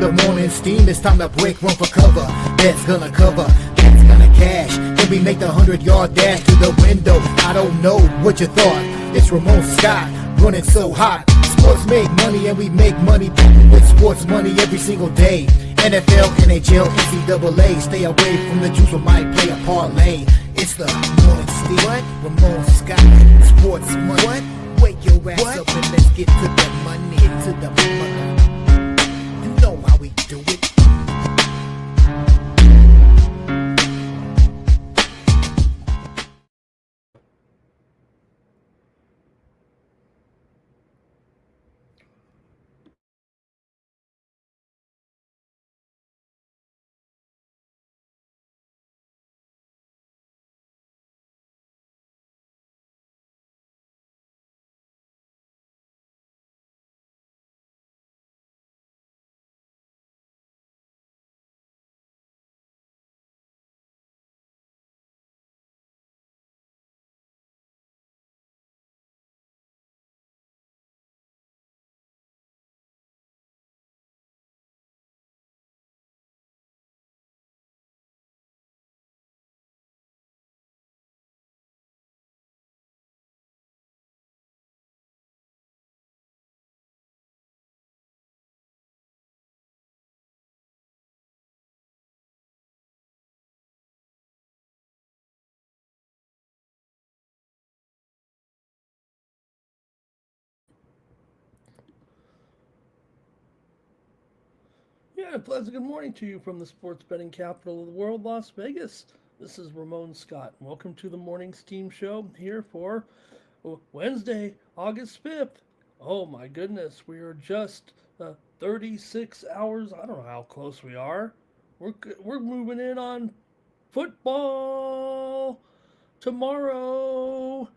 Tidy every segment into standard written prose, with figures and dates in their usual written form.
the morning steam, it's time to break one for cover. That's gonna cover, that's gonna cash. Then we make the 100-yard dash to the window. I don't know what you thought. It's Ramon Scott, running so hot. Sports make money and we make money with sports money every single day. NFL, NHL, NCAA. Stay away from the juice, we might play a parlay. It's the morning steam. What? Ramon Scott, sports money. What? Wake your ass up and let's get to the money. Get to the money. You know how we do it. Yeah, a pleasant good morning to you from the sports betting capital of the world, Las Vegas. This is Ramon Scott. Welcome to the Morning Steam Show here for Wednesday, August 5th. Oh my goodness, we are just 36 hours. I don't know how close we are. We're moving in on football tomorrow.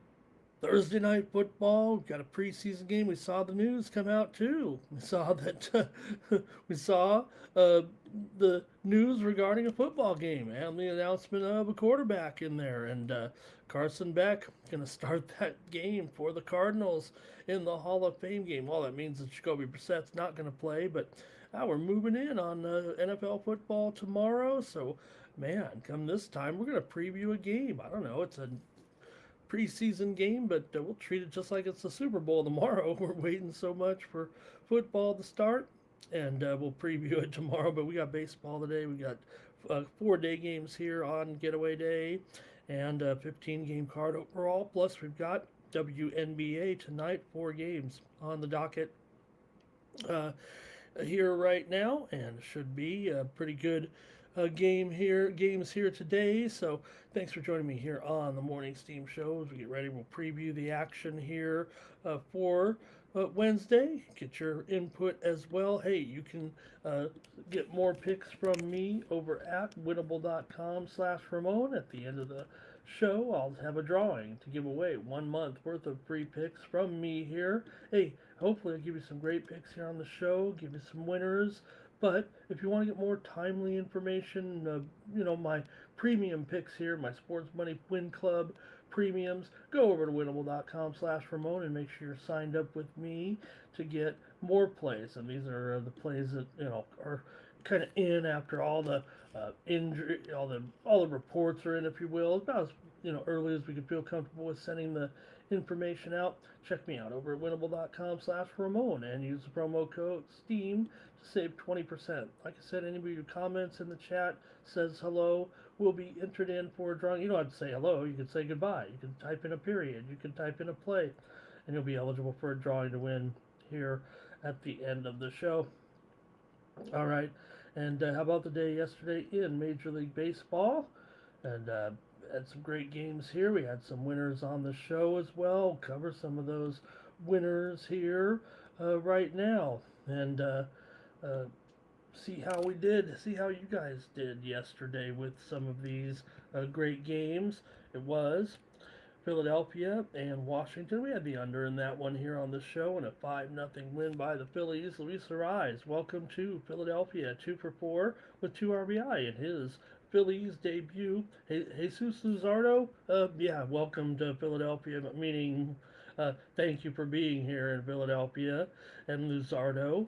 Thursday night football. We've got a preseason game. We saw the news come out too. We saw that we saw the news regarding a football game and the announcement of a quarterback in there. And Carson Beck going to start that game for the Cardinals in the Hall of Fame game. Well, that means that Jacoby Brissett's not going to play, but we're moving in on NFL football tomorrow. So, man, come this time, we're going to preview a game. I don't know. It's a preseason game, but we'll treat it just like it's the Super Bowl tomorrow. We're waiting so much for football to start, and we'll preview it tomorrow. But we got baseball today. We got 4-day games here on Getaway Day, and a 15-game card overall. Plus, we've got WNBA tonight, 4 games on the docket here right now, and should be a pretty good games here today. So thanks for joining me here on the Morning Steam Show. As we get ready, we'll preview the action here for Wednesday. Get your input as well. Hey, you can get more picks from me over at winnable.com/Ramon. At the end of the show, I'll have a drawing to give away 1 month worth of free picks from me here. Hey, hopefully I'll give you some great picks here on the show, give you some winners. But if you want to get more timely information, my premium picks here, my Sports Money Win Club premiums, go over to winnable.com/Ramon and make sure you're signed up with me to get more plays. And these are the plays that are kind of in after all the injury, all the reports are in, if you will. About as early as we can feel comfortable with sending the information out. Check me out over at winnable.com/Ramon and use the promo code STEAM to save 20%. Like I said, anybody who comments in the chat, says hello, will be entered in for a drawing. You don't have to say hello, you can say goodbye. You can type in a period, you can type in a play, and you'll be eligible for a drawing to win here at the end of the show. All right, and how about the day yesterday in Major League Baseball? And had some great games here. We had some winners on the show as well. We'll cover some of those winners here right now, and see how we did, see how you guys did yesterday with some of these great games. It was Philadelphia and Washington. We had the under in that one here on the show, and a 5-0 win by the Phillies. Luis Arraez, welcome to Philadelphia, 2 for 4 with 2 RBI in his Phillies debut. Jesus Luzardo, welcome to Philadelphia, meaning thank you for being here in Philadelphia. And Luzardo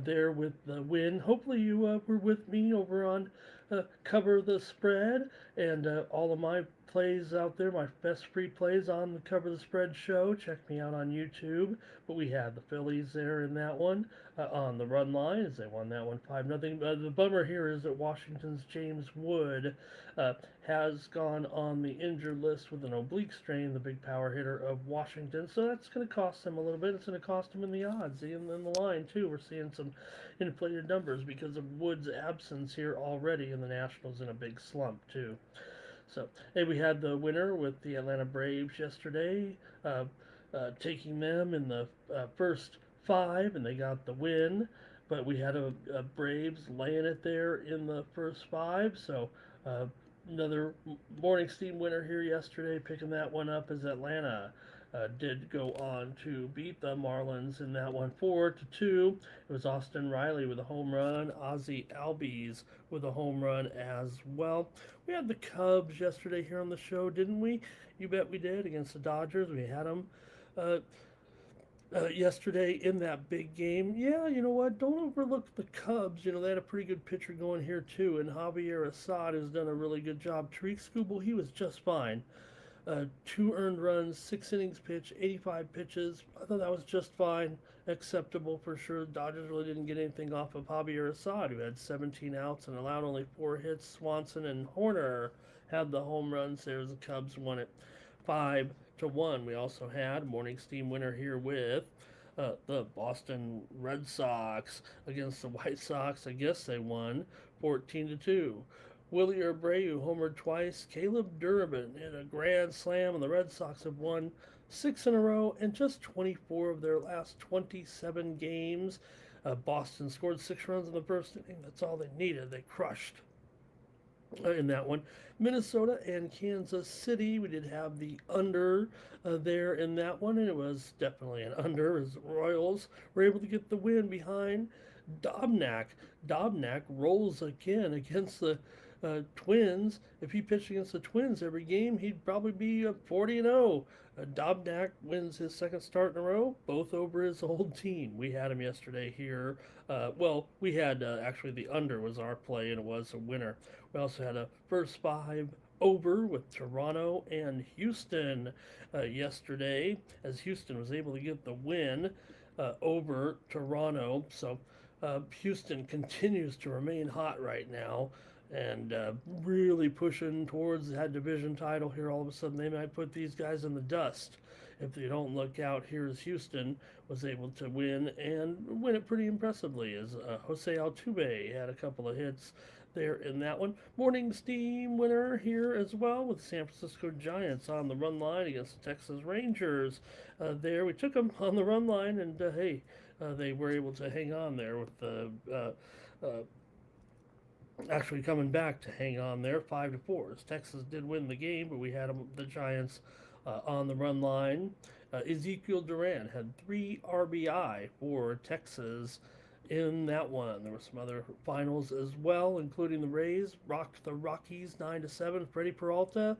there with the win. Hopefully, you were with me over on Cover the Spread and all of my plays out there, my best free plays on the Cover the Spread show. Check me out on YouTube. But we had the Phillies there in that one on the run line as they won that one 5-0. The bummer here is that Washington's James Wood uh, has gone on the injured list with an oblique strain, the big power hitter of Washington. So that's going to cost him a little bit. It's going to cost him in the odds. And in the line, too, we're seeing some inflated numbers because of Wood's absence here already, and the Nationals in a big slump, too. So, hey, we had the winner with the Atlanta Braves yesterday, taking them in the first five, and they got the win. But we had a Braves laying it there in the first five. So, uh, another morning steam winner here yesterday, picking that one up as Atlanta. Did go on to beat the Marlins in that one 4-2. It was Austin Riley with a home run, Ozzie Albies with a home run as well. We had the Cubs yesterday here on the show, didn't we? You bet we did, against the Dodgers. We had them uh, yesterday in that big game. Yeah, you know what? Don't overlook the Cubs. You know, they had a pretty good pitcher going here, too, and Javier Assad has done a really good job. Tariq Skubal, he was just fine. 2 earned runs, 6 innings pitched, 85 pitches. I thought that was just fine, acceptable for sure. The Dodgers really didn't get anything off of Javier Assad, who had 17 outs and allowed only 4 hits. Swanson and Horner had the home runs there as the Cubs won it 5-1. We also had a morning steam winner here with the Boston Red Sox against the White Sox. I guess they won 14-2. Willie Abreu homered twice. Caleb Durbin hit a grand slam, and the Red Sox have won 6 in a row in just 24 of their last 27 games. Boston scored 6 runs in the first inning. That's all they needed. They crushed in that one. Minnesota and Kansas City, we did have the under there in that one, and it was definitely an under as the Royals were able to get the win behind Dobnak. Dobnak rolls again against the Twins. If he pitched against the Twins every game, he'd probably be 40-0. Dobnak wins his second start in a row, both over his old team. We had him yesterday here. We had actually the under was our play, and it was a winner. We also had a first five over with Toronto and Houston yesterday, as Houston was able to get the win over Toronto. So Houston continues to remain hot right now and really pushing towards that division title here. All of a sudden, they might put these guys in the dust if they don't look out. Here as Houston was able to win and win it pretty impressively as Jose Altuve had a couple of hits there in that one. Morning steam winner here as well with the San Francisco Giants on the run line against the Texas Rangers. There we took them on the run line, and they were able to hang on there with the actually coming back to hang on there 5-4. As Texas did win the game, but we had the Giants on the run line. Ezekiel Duran had 3 RBI for Texas in that one. There were some other finals as well, including the Rays rocked the Rockies 9-7. Freddie Peralta,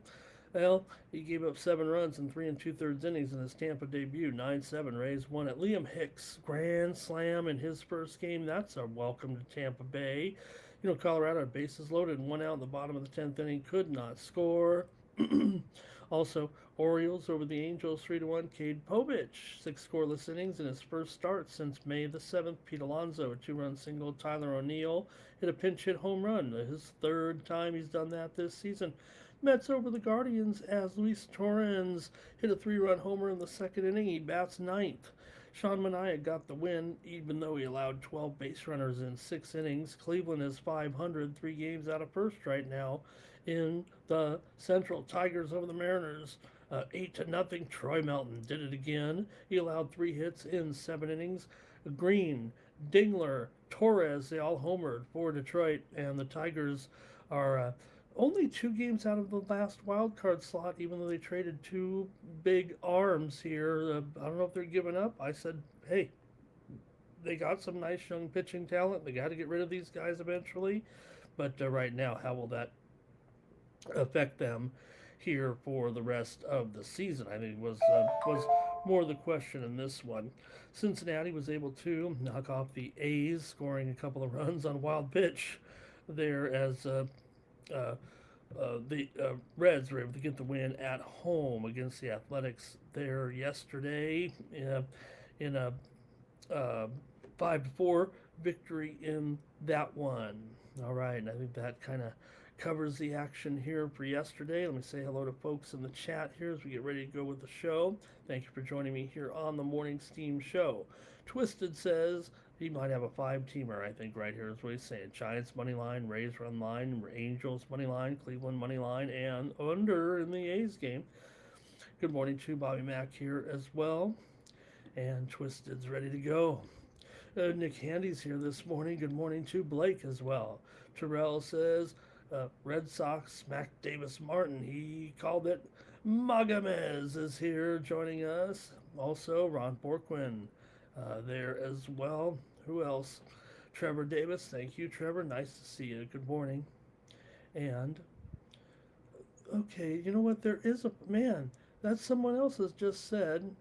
well, he gave up 7 runs in 3 2/3 innings in his Tampa debut. 9-7. Rays won it. Liam Hicks, grand slam in his first game. That's a welcome to Tampa Bay. You know, Colorado had bases loaded and 1 out in the bottom of the 10th inning, could not score. Also, Orioles over the Angels 3-1. Cade Povich, 6 scoreless innings in his first start since May the 7th. Pete Alonso, a 2-run single. Tyler O'Neill hit a pinch hit home run. His 3rd time he's done that this season. Mets over the Guardians as Luis Torrens hit a 3-run homer in the 2nd inning. He bats 9th. Sean Manaea got the win, even though he allowed 12 base runners in 6 innings. Cleveland is 500, 3 games out of first right now in the Central. Tigers over the Mariners, 8-0. Troy Melton did it again. He allowed 3 hits in 7 innings. Green, Dingler, Torres, they all homered for Detroit, and the Tigers are only 2 games out of the last wild card slot, even though they traded 2 big arms here. I don't know if they're giving up. I said, hey, they got some nice young pitching talent. They got to get rid of these guys eventually. But right now, how will that affect them here for the rest of the season? I think was more of the question in this one. Cincinnati was able to knock off the A's, scoring a couple of runs on wild pitch there as uh, the Reds were able to get the win at home against the Athletics there yesterday in a 5-4 victory in that one. All right, and I think that kind of covers the action here for yesterday. Let me say hello to folks in the chat here as we get ready to go with the show. Thank you for joining me here on the Morning Steam Show. Twisted says he might have a 5-teamer, I think, right here is what he's saying. Giants money line, Rays run line, Angels money line, Cleveland money line, and under in the A's game. Good morning to Bobby Mack here as well. And Twisted's ready to go. Nick Handy's here this morning. Good morning to Blake as well. Terrell says, Red Sox smacked Davis Martin. He called it. Magamez is here joining us. Also, Ron Borquin there as well. Who else? Trevor Davis. Thank you, Trevor. Nice to see you. Good morning. And, okay, you know what? There is a, man, that someone else has just said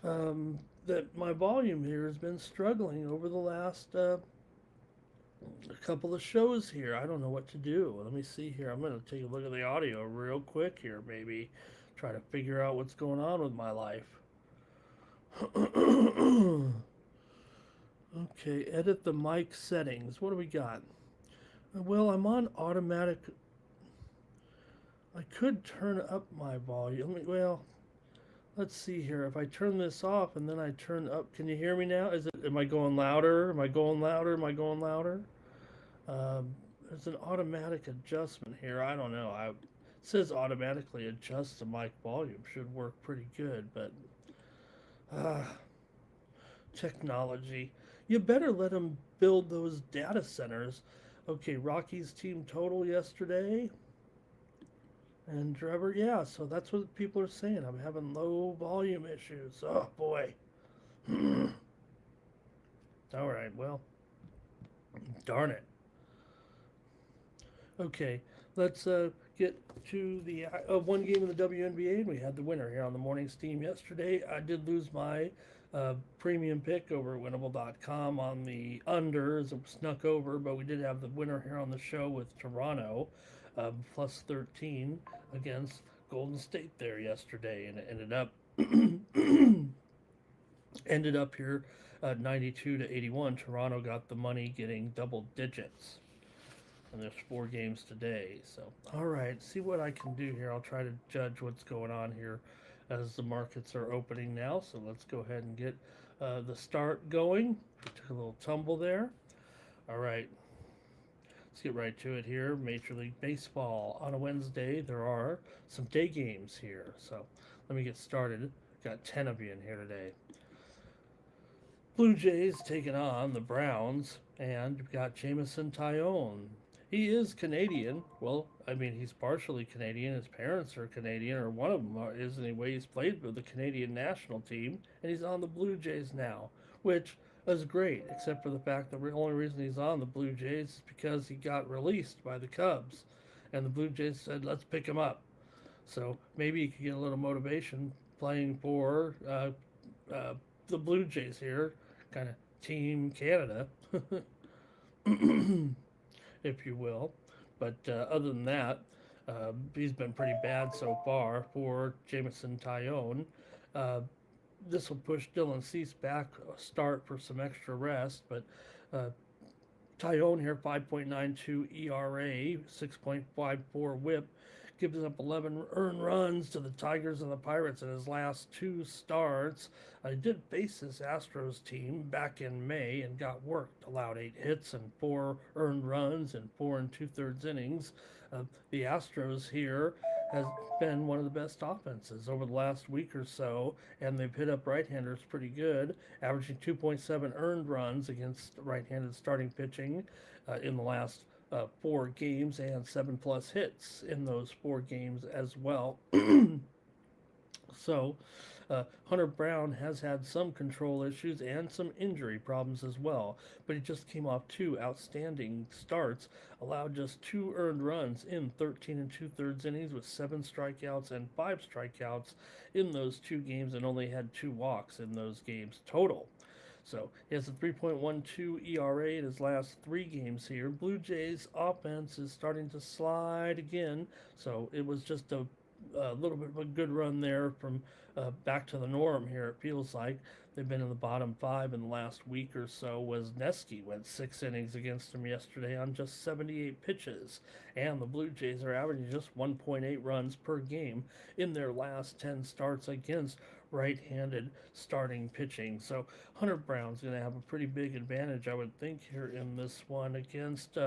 that my volume here has been struggling over the last a couple of shows here. I don't know what to do. Let me see here. I'm going to take a look at the audio real quick here, maybe try to figure out what's going on with my life. Okay, edit the mic settings. What do we got? Well, I'm on automatic. I could turn up my volume. Well, let's see here. If I turn this off and then I turn up, can you hear me now? Am I going louder? Am I going louder? Am I going louder? There's an automatic adjustment here. I don't know. It says automatically adjust the mic volume. Should work pretty good, but technology. You better let them build those data centers. Okay, Rocky's team total yesterday. And Trevor, yeah, so that's what people are saying. I'm having low volume issues. Oh, boy. All right, well, darn it. Okay, let's get to the one game in the WNBA, and we had the winner here on the morning steam yesterday. I did lose my premium pick over at winnable.com on the unders. It snuck over, but we did have the winner here on the show with Toronto. Plus 13 against Golden State there yesterday, and it ended up here 92 to 81. Toronto got the money, getting double digits, and there's 4 games today. So, all right, see what I can do here. I'll try to judge what's going on here as the markets are opening now. So let's go ahead and get the start going. Took a little tumble there. All right. Let's get right to it here. Major League Baseball on a Wednesday. There are some day games here. So let me get started. Got 10 of you in here today. Blue Jays taking on the Browns, and you've got Jameson Taillon. He is Canadian. Well, I mean, he's partially Canadian. His parents are Canadian, or one of them is anyway. He's played with the Canadian national team, and he's on the Blue Jays now, which is great, except for the fact that the only reason he's on the Blue Jays is because he got released by the Cubs, and the Blue Jays said, let's pick him up. So maybe he could get a little motivation playing for the Blue Jays here, kind of Team Canada, if you will. But other than that, he's been pretty bad so far for Jameson Taillon. This will push Dylan Cease back a start for some extra rest, but Taillon here, 5.92 ERA, 6.54 WHIP, gives up 11 earned runs to the Tigers and the Pirates in his last 2 starts. He did face this Astros team back in May and got worked, allowed 8 hits and 4 earned runs in 4 2/3 innings. The Astros here has been one of the best offenses over the last week or so, and they've hit up right-handers pretty good, averaging 2.7 earned runs against right-handed starting pitching in the last 4 games, and 7+ hits in those 4 games as well. So Hunter Brown has had some control issues and some injury problems as well, but he just came off 2 outstanding starts, allowed just 2 earned runs in 13 and 2/3 innings with 7 strikeouts and 5 strikeouts in those 2 games, and only had 2 walks in those games total. So he has a 3.12 ERA in his last 3 games here. Blue Jays offense is starting to slide again, so it was just a little bit of a good run there from back to the norm here. It feels like they've been in the bottom 5 in the last week or so. Wesneski went 6 innings against them yesterday on just 78 pitches, and the Blue Jays are averaging just 1.8 runs per game in their last 10 starts against right-handed starting pitching. So Hunter Brown's going to have a pretty big advantage, I would think, here in this one against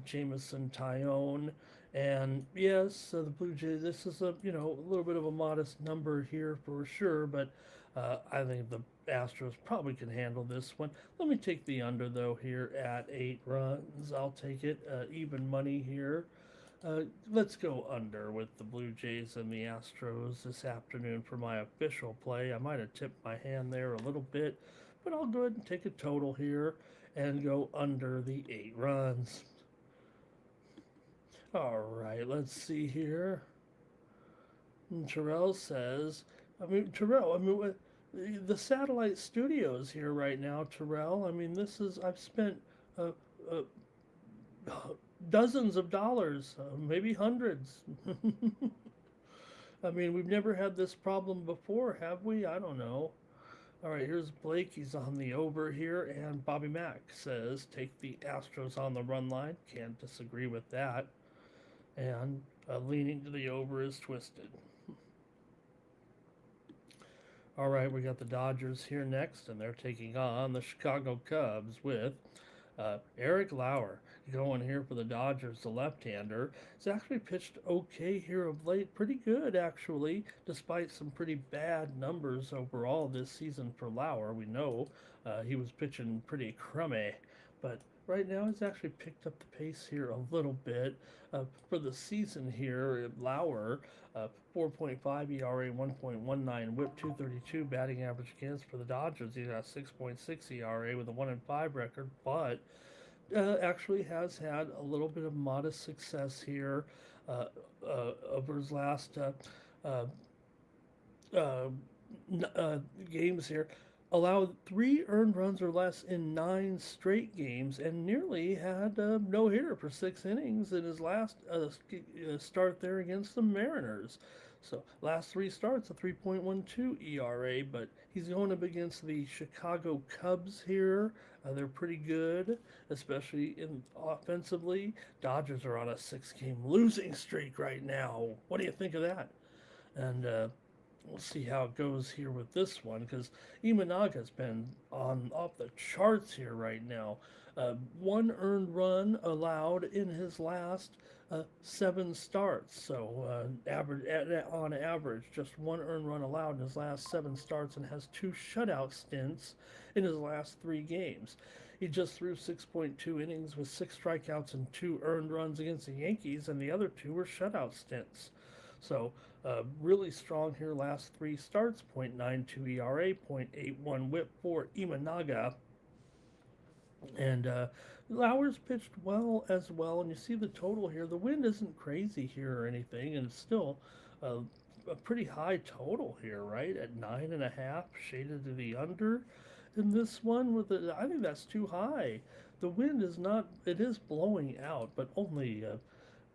Jameson Tyone. And yes, the Blue Jays. This is a little bit of a modest number here for sure, but I think the Astros probably can handle this one. Let me take the under though here at 8 runs. I'll take it even money here. Let's go under with the Blue Jays and the Astros this afternoon for my official play. I might have tipped my hand there a little bit, but I'll go ahead and take a total here and go under the 8 runs. All right, let's see here. Terrell says, the satellite studios here right now, Terrell. I've spent uh, uh, dozens of dollars, maybe hundreds. We've never had this problem before, have we? I don't know. All right, here's Blake. He's on the over here, and Bobby Mack says take the Astros on the run line. Can't disagree with that. And leaning to the over is twisted. All right, we got the Dodgers here next, and they're taking on the Chicago Cubs with Eric Lauer going here for the Dodgers, the left-hander. He's actually pitched okay here of late, pretty good actually, despite some pretty bad numbers overall this season for Lauer. We know he was pitching pretty crummy, but right now he's actually picked up the pace here a little bit. For the season here, Lauer, 4.5 ERA, 1.19 WHIP, 232 batting average against for the Dodgers. He's got 6.6 ERA with a 1-5 record, but actually has had a little bit of modest success here over his last games here. Allowed 3 earned runs or less in 9 straight games, and nearly had a no-hitter for 6 innings in his last start there against the Mariners. So last 3 starts, a 3.12 ERA, but he's going up against the Chicago Cubs here. They're pretty good, especially offensively. Dodgers are on a 6-game losing streak right now. What do you think of that? And we'll see how it goes here with this one, because Imanaga's been off the charts here right now. 1 earned run allowed in his last 7 starts. So on average, just 1 earned run allowed in his last 7 starts, and has 2 shutout stints in his last 3 games. He just threw 6.2 innings with 6 strikeouts and 2 earned runs against the Yankees, and the other 2 were shutout stints. So really strong here last 3 starts, 0.92 ERA, 0.81 WHIP for Imanaga. And Lauer's pitched well as well, and you see the total here. The wind isn't crazy here or anything, and it's still a pretty high total here, right? At 9.5, shaded to the under. In this one, I think that's too high. The wind is not, it is blowing out, but only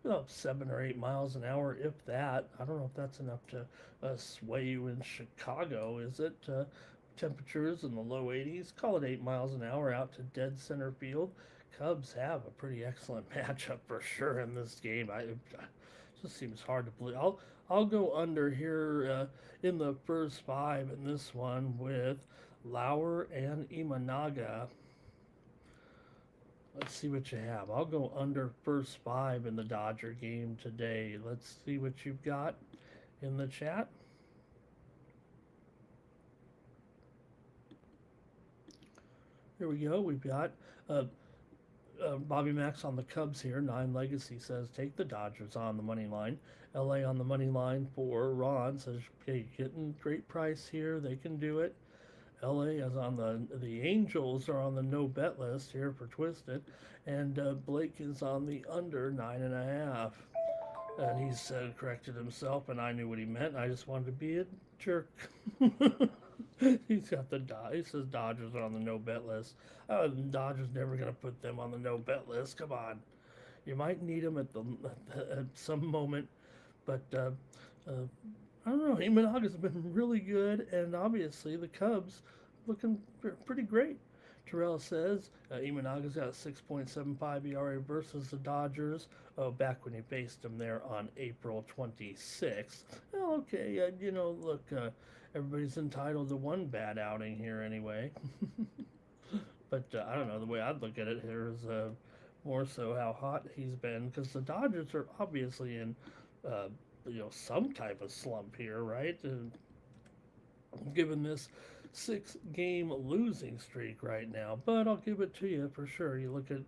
about 7 or 8 miles an hour, if that. I don't know if that's enough to sway you in Chicago, is it? Temperatures in the low 80s. Call it 8 miles an hour out to dead center field. Cubs have a pretty excellent matchup for sure in this game. It just seems hard to believe. I'll go under here in the first 5 in this one with Lauer and Imanaga. Let's see what you have. I'll go under first 5 in the Dodger game today. Let's see what you've got in the chat. Here we go. We've got Bobby Max on the Cubs here. 9 Legacy says take the Dodgers on the money line. LA on the money line for Ron says, hey, getting great price here. They can do it. LA is on the Angels are on the no bet list here for Twisted, and Blake is on the under 9.5. And he's corrected himself, and I knew what he meant. I just wanted to be a jerk. He's got he says Dodgers are on the no bet list. Dodgers never gonna put them on the no bet list. Come on, you might need them at some moment, but I don't know. Imanaga's been really good, and obviously the Cubs looking pretty great. Terrell says Imanaga's got a 6.75 ERA versus the Dodgers. Oh, back when he faced them there on April 26th. Well, okay, look, everybody's entitled to one bad outing here anyway. But I don't know, the way I'd look at it here is more so how hot he's been, because the Dodgers are obviously in some type of slump here, right? Given this 6-game losing streak right now, but I'll give it to you for sure. You look at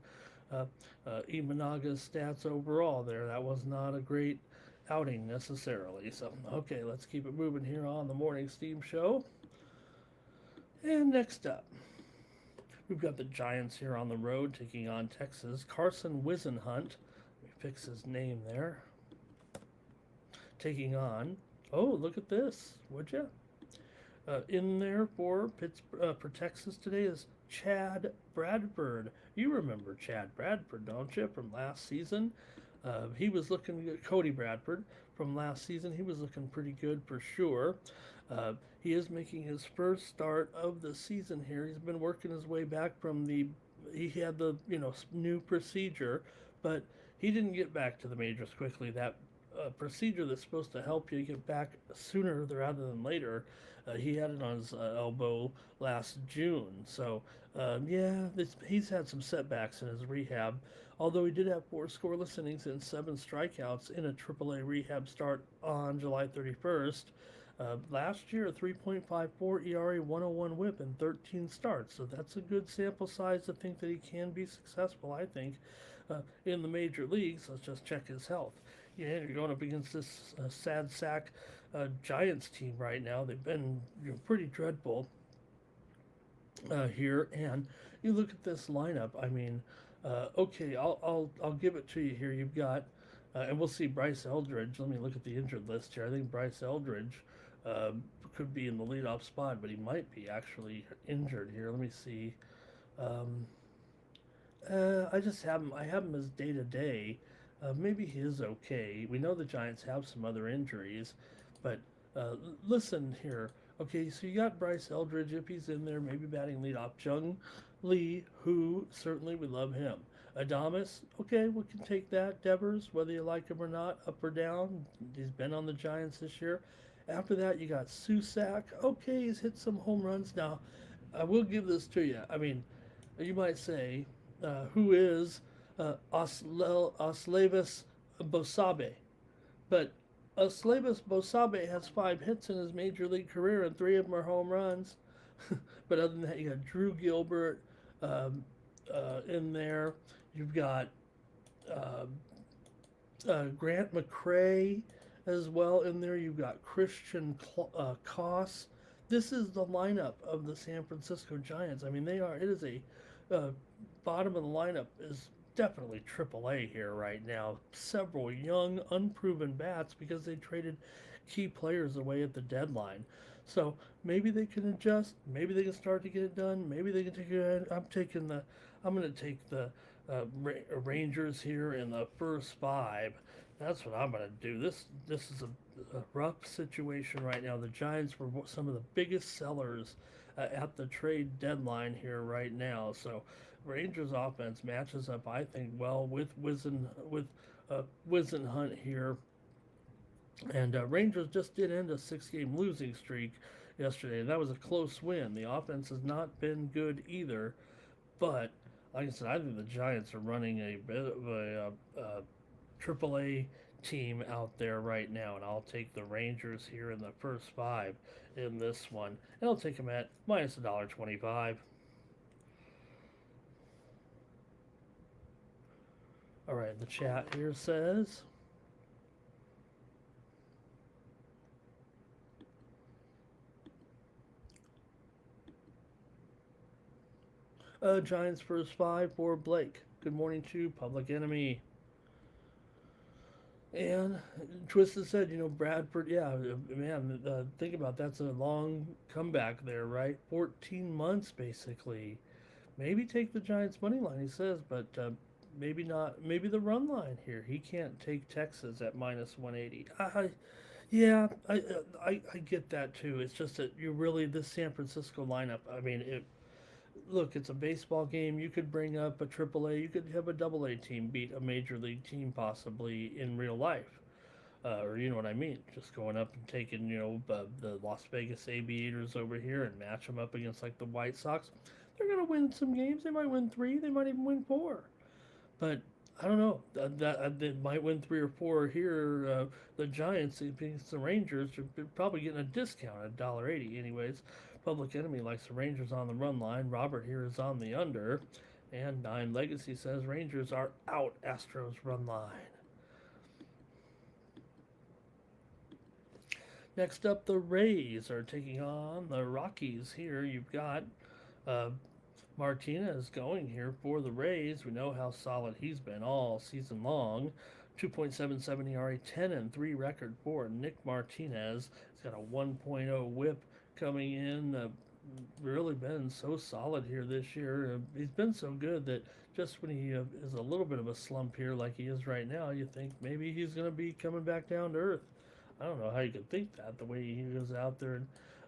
Imanaga's stats overall there, that was not a great outing necessarily. So, okay, let's keep it moving here on the Morning Steam Show. And next up, we've got the Giants here on the road taking on Texas. Carson Wisenhunt, let me fix his name there, taking on, oh, look at this, would you? In there for Texas today is Chad Bradford. You remember Chad Bradford, don't you, from last season? He was looking good. Cody Bradford from last season. He was looking pretty good for sure. He is making his first start of the season here. He's been working his way back from he had the new procedure, but he didn't get back to the majors quickly. That procedure that's supposed to help you get back sooner rather than later, he had it on his elbow last June. So, he's had some setbacks in his rehab, although he did have 4 scoreless innings and 7 strikeouts in a AAA rehab start on July 31st. Last year, a 3.54 ERA, 101 whip, and 13 starts. So that's a good sample size to think that he can be successful, I think, in the major leagues. Let's just check his health. Yeah, you're going up against this sad sack Giants team right now. They've been pretty dreadful here, and you look at this lineup. I mean, okay, I'll give it to you here. You've got, and we'll see Bryce Eldridge. Let me look at the injured list here. I think Bryce Eldridge could be in the leadoff spot, but he might be actually injured here. Let me see. I have him as day to day. Maybe he is okay. We know the Giants have some other injuries, but listen here. Okay, so you got Bryce Eldridge, if he's in there, maybe batting leadoff. Jung Lee, who certainly we love him. Adames, okay, we can take that. Devers, whether you like him or not, up or down, he's been on the Giants this year. After that, you got Susac. Okay, he's hit some home runs. Now, I will give this to you. I mean, you might say, who is Oslevis Bosabe? But Oslevis Bosabe has 5 hits in his major league career, and 3 of them are home runs. But other than that, you got Drew Gilbert in there. You've got Grant McCray as well in there. You've got Christian Koss. This is the lineup of the San Francisco Giants. I mean, it is a bottom of the lineup is definitely AAA here right now. Several young, unproven bats because they traded key players away at the deadline. So maybe they can adjust. Maybe they can start to get it done. Maybe they can take it. I'm going to take the Rangers here in the first 5. That's what I'm going to do. This is a rough situation right now. The Giants were some of the biggest sellers at the trade deadline here right now. So Rangers offense matches up, I think, well with Wisenhunt here. And Rangers just did end a 6-game losing streak yesterday. That was a close win. The offense has not been good either. But like I said, I think the Giants are running a bit of a AAA team out there right now, and I'll take the Rangers here in the first 5 in this one, and I'll take them at minus $1.25. All right, the chat here says Giants first five for Blake. Good morning to Public Enemy. And Twisted said, Bradford, yeah, man, think about that's a long comeback there, right? 14 months basically. Maybe take the Giants money line, he says, but maybe not. Maybe the run line here. He can't take Texas at minus 180. Yeah, I get that too. It's just that you really, this San Francisco lineup, I mean, look, it's a baseball game. You could bring up a AAA. You could have a AA team beat a major league team possibly in real life, or you know what I mean. Just going up and taking the Las Vegas Aviators over here and match them up against like the White Sox. They're gonna win some games. They might win 3. They might even win 4. But I don't know. They might win 3 or 4 here. The Giants against the Rangers are probably getting a discount at $1.80 anyways. Public Enemy likes the Rangers on the run line. Robert here is on the under. And Nine Legacy says Rangers are out Astros run line. Next up, the Rays are taking on the Rockies here. You've got Martinez going here for the Rays. We know how solid he's been all season long. 2.77 ERA, 10-3 record for Nick Martinez. He's got a 1.0 whip coming in. Really been so solid here this year. He's been so good that just when he is a little bit of a slump here like he is right now, you think maybe he's going to be coming back down to earth. I don't know how you could think that, the way he goes out there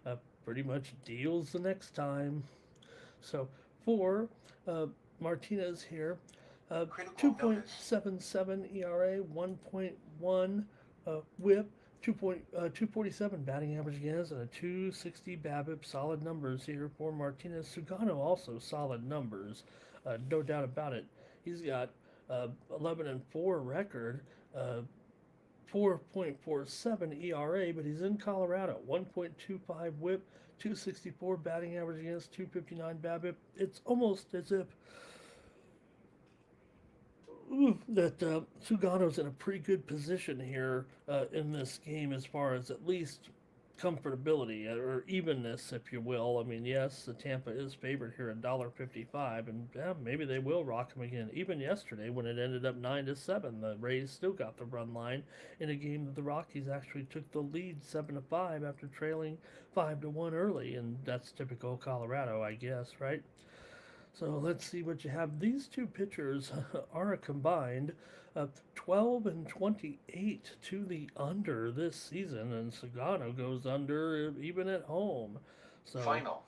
and pretty much deals the next time. So for Martinez here, 2.77 ERA, 1.1 whip, 247 batting average against, and a 260 BABIP. Solid numbers here for Martinez. Sugano also solid numbers, no doubt about it. He's got 11-4 record, 4.47 ERA, but he's in Colorado. 1.25 whip, 264 batting average against, 259 BABIP. It's almost as if that Sugano's in a pretty good position here in this game as far as at least comfortability or evenness, if you will. I mean, yes, the Tampa is favored here at $1.55, and maybe they will rock him again. Even yesterday, when it ended up 9-7, the Rays still got the run line in a game that the Rockies actually took the lead 7-5 after trailing 5-1 early, and that's typical Colorado, I guess, right? So let's see what you have. These two pitchers are a combined 12 and 28 to the under this season, and Sugano goes under even at home. So Final.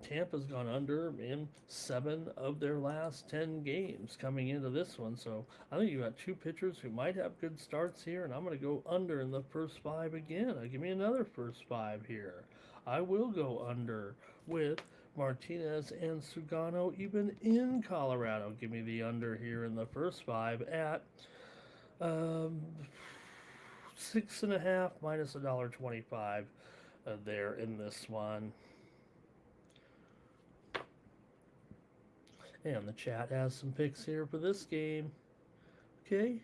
Tampa's gone under in 7 of their last 10 games coming into this one. So I think you got two pitchers who might have good starts here, and I'm going to go under in the first 5 again. Give me another first 5 here. I will go under with Martinez and Sugano, even in Colorado. Give me the under here in the first 5 at 6.5 minus $1.25 there in this one. And the chat has some picks here for this game. Okay.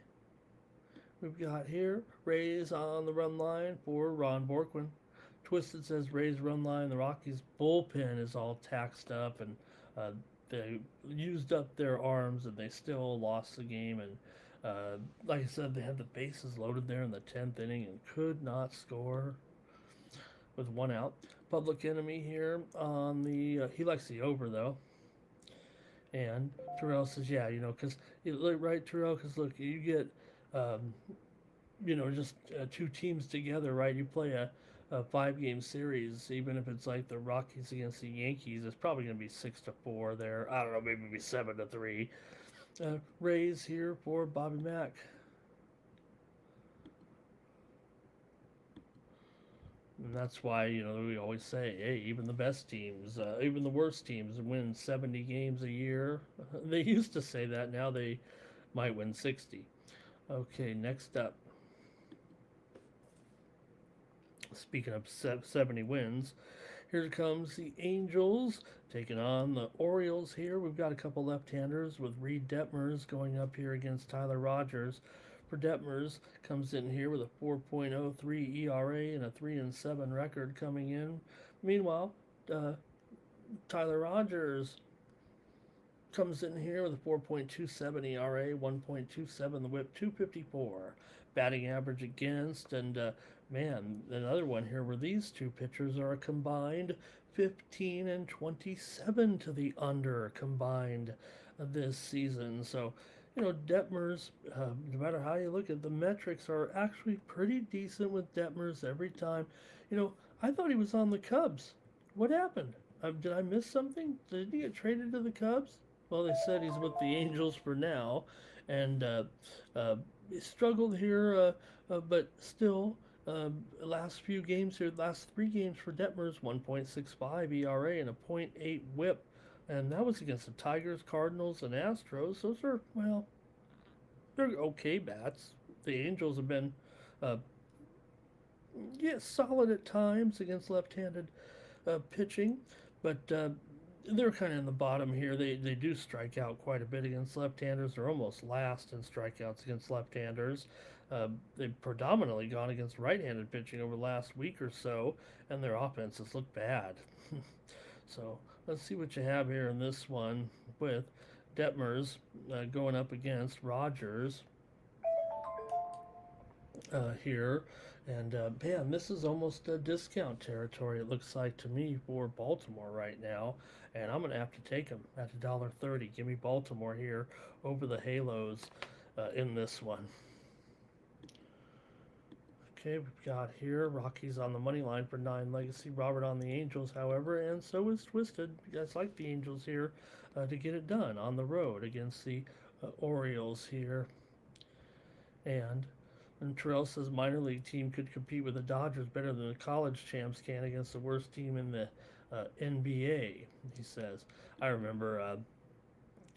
We've got here Rays on the run line for Ron Borkman. Twisted says Rays run line. The Rockies bullpen is all taxed up, and they used up their arms, and they still lost the game. And like I said, they had the bases loaded there in the 10th inning and could not score with 1 out. Public Enemy here on the he likes the over though. And Terrell says, yeah, because right, Terrell, because look, you get just 2 teams together, right? You play a 5-game series, even if it's like the Rockies against the Yankees, it's probably going to be 6-4 there. I don't know, maybe it'll be 7-3. Rays here for Bobby Mack. And that's why, we always say, hey, even the best teams, even the worst teams win 70 games a year. They used to say that. Now they might win 60. Okay, next up. Speaking of 70 wins, Here comes the Angels taking on the Orioles here. We've got a couple left-handers with Reed Detmers going up here against Tyler Rogers. For Detmers, comes in here with a 4.03 ERA and a 3-7 record coming in. Meanwhile, Tyler Rogers comes in here with a 4.27 ERA, 1.27 the whip, 254 batting average against, and man, another one here where these two pitchers are a combined 15 and 27 to the under combined this season. So, Detmers, no matter how you look at the metrics, are actually pretty decent with Detmers every time. I thought he was on the Cubs. What happened? Did I miss something? Did he get traded to the Cubs? Well, they said he's with the Angels for now, and he struggled here, but still, last few games here, last 3 games for Detmers, 1.65 ERA and a .8 WHIP, and that was against the Tigers, Cardinals, and Astros. Those are, well, they're okay bats. The Angels have been, solid at times against left-handed pitching, but they're kind of in the bottom here. They do strike out quite a bit against left-handers. They're almost last in strikeouts against left-handers. They've predominantly gone against right-handed pitching over the last week or so, and their offenses look bad. So let's see what you have here in this one with Detmers going up against Rogers here. And man, this is almost a discount territory, it looks like to me, for Baltimore right now. And I'm going to have to take them at $1.30. Give me Baltimore here over the Halos in this one. Okay, we've got here Rockies on the money line for 9 legacy. Robert on the Angels, however, and so is Twisted. You guys like the Angels here to get it done on the road against the Orioles here. And Terrell says minor league team could compete with the Dodgers better than the college champs can against the worst team in the NBA, he says. I remember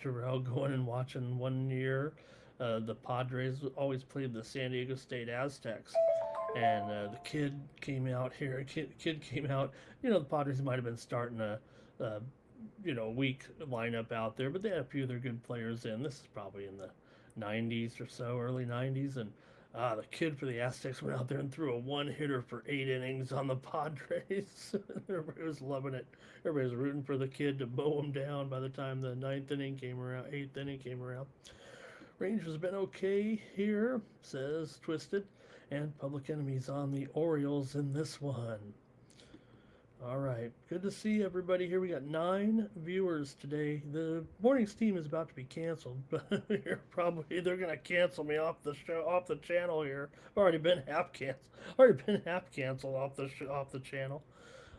Terrell going and watching one year. The Padres always played the San Diego State Aztecs. And the kid came out here. Kid came out. The Padres might have been starting a weak lineup out there, but they had a few of their good players in. This is probably in the 90s or so, early 90s, and the kid for the Aztecs went out there and threw a one-hitter for 8 innings on the Padres. Everybody was loving it. Everybody was rooting for the kid to mow him down by the time the 8th inning came around. Rangers has been okay here, says Twisted, and Public Enemies on the Orioles in this one. All right, good to see everybody here. We got 9 viewers today. The morning's team is about to be canceled, but they're gonna cancel me off the show, off the channel here. I've already been half canceled off the channel.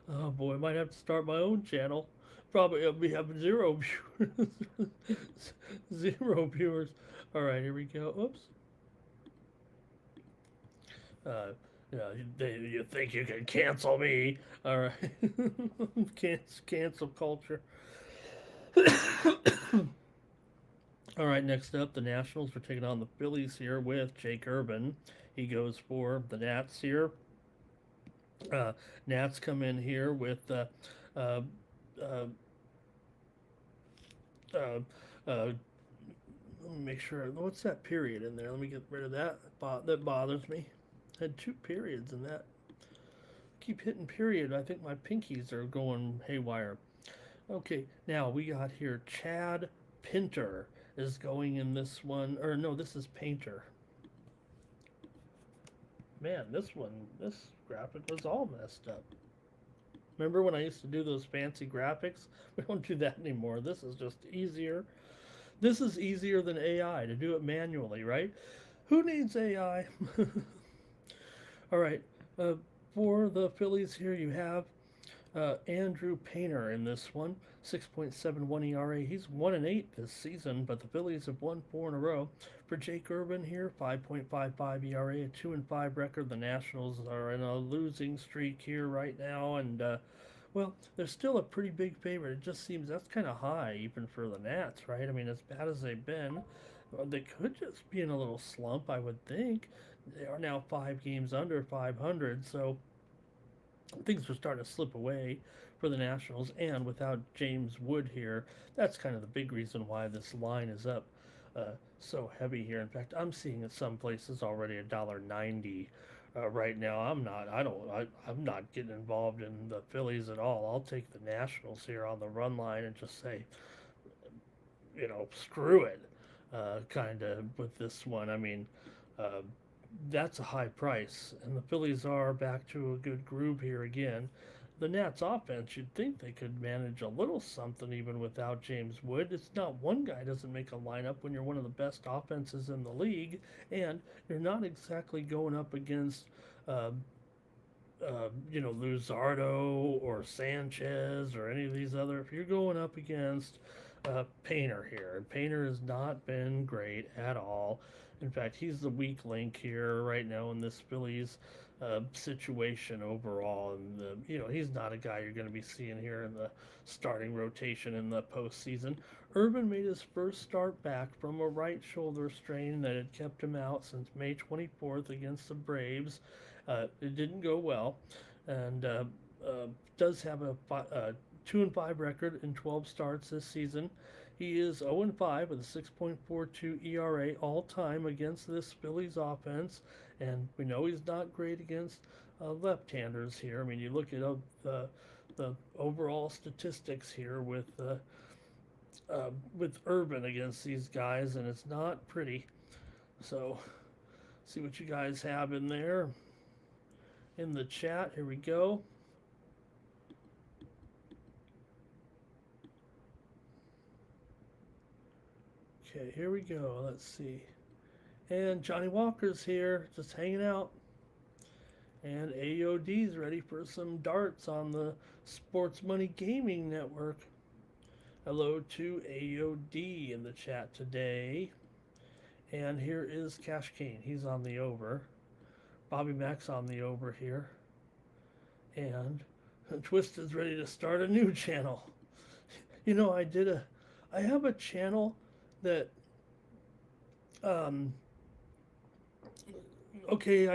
Oh boy, I might have to start my own channel. Probably we have 0 viewers. 0 viewers. All right, here we go. Oops. You think you can cancel me? All right, cancel culture. All right, next up, the Nationals are taking on the Phillies here with Jake Urban. He goes for the Nats here. Nats come in here with let me make sure. What's that period in there? Let me get rid of that. That bothers me. Had 2 periods in that. Keep hitting period. I think my pinkies are going haywire. Okay, now we got here Chad Pinter is going in this one. Or no, this is Painter. Man, this graphic was all messed up. Remember when I used to do those fancy graphics? We don't do that anymore. This is just easier. This is easier than AI to do it manually, right? Who needs AI? All right, for the Phillies here, you have Andrew Painter in this one, 6.71 ERA. He's 1-8 this season, but the Phillies have won 4 in a row. For Jake Urban here, 5.55 ERA, a 2-5 record. The Nationals are in a losing streak here right now, and well, they're still a pretty big favorite. It just seems that's kind of high even for the Nats, right? I mean, as bad as they've been, they could just be in a little slump, I would think. They are now 5 games under 500, so things were starting to slip away for the Nationals, and without James Wood here, that's kind of the big reason why this line is up so heavy here. In fact, I'm seeing at some places already $1.90 right now. I'm not getting involved in the Phillies at all. I'll take the Nationals here on the run line and just say, screw it, kind of with this one. I mean, uh, that's a high price, and the Phillies are back to a good groove here again. The Nats offense, you'd think they could manage a little something even without James Wood. It's not one guy doesn't make a lineup when you're one of the best offenses in the league, and you're not exactly going up against, uh, Luzardo or Sanchez or any of these other. If you're going up against Painter here, and Painter has not been great at all. In fact, he's the weak link here right now in this Phillies situation overall, and he's not a guy you're going to be seeing here in the starting rotation in the postseason. Urban made his first start back from a right shoulder strain that had kept him out since May 24th against the Braves. It didn't go well, and does have a 2-5 record in 12 starts this season. He is 0-5 with a 6.42 ERA all time against this Phillies offense, and we know he's not great against left-handers here. I mean, you look at the overall statistics here with Urban against these guys, and it's not pretty. So, see what you guys have in there in the chat. Here we go. Okay, here we go. Let's see. And Johnny Walker's here, just hanging out. And AOD's ready for some darts on the Sports Money Gaming Network. Hello to AOD in the chat today. And here is Cash Kane. He's on the over. Bobby Mack's on the over here. And Twisted's ready to start a new channel. I have a channel that I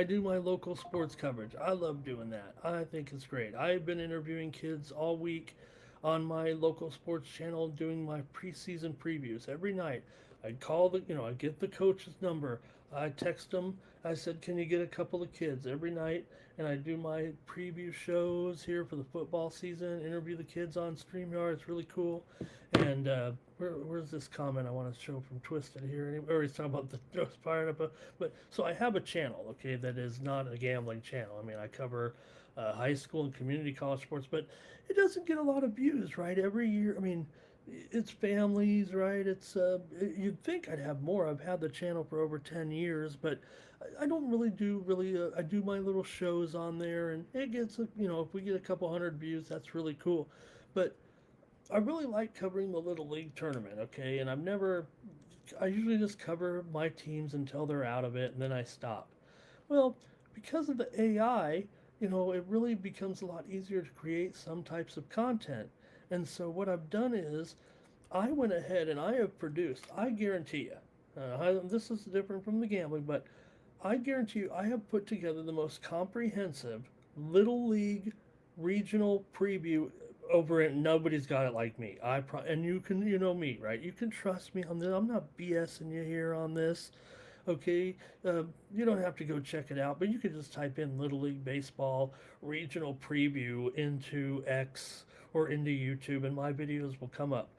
do my local sports coverage. I love doing that. I think it's great. I've been interviewing kids all week on my local sports channel, doing my preseason previews every night. I'd call I'd get the coach's number. I'd text them. I said, can you get a couple of kids every night? And I do my preview shows here for the football season, interview the kids on StreamYard. It's really cool. And where's this comment I want to show from Twisted here? Or he's talking about the fired up. But so I have a channel, okay, that is not a gambling channel. I mean, I cover high school and community college sports, but it doesn't get a lot of views, right? Every year, I mean, it's families, right? It's you'd think I'd have more. I've had the channel for over 10 years, but I don't really do I do my little shows on there, and it gets if we get a couple hundred views, that's really cool. But I really like covering the Little League tournament, okay? And I usually just cover my teams until they're out of it, and then I stop. Well, because of the AI, it really becomes a lot easier to create some types of content. And so what I've done is I went ahead and I have produced, I guarantee you, this is different from the gambling, but I guarantee you I have put together the most comprehensive Little League regional preview over it. Nobody's got it like me. And you can, me, right? You can trust me on this. I'm not BSing you here on this. Okay, you don't have to go check it out, but you can just type in Little League Baseball regional preview into X or into YouTube, and my videos will come up.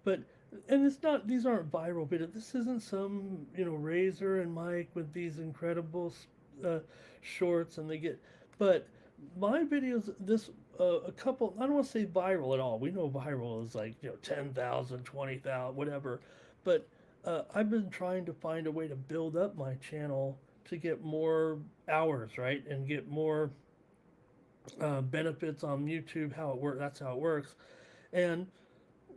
And it's not; these aren't viral videos. This isn't some Razor and Mike with these incredible shorts, and but my videos, a couple. I don't want to say viral at all. We know viral is like 10,000, 20,000, whatever, but. I've been trying to find a way to build up my channel to get more hours, right, and get more benefits on YouTube. That's how it works, and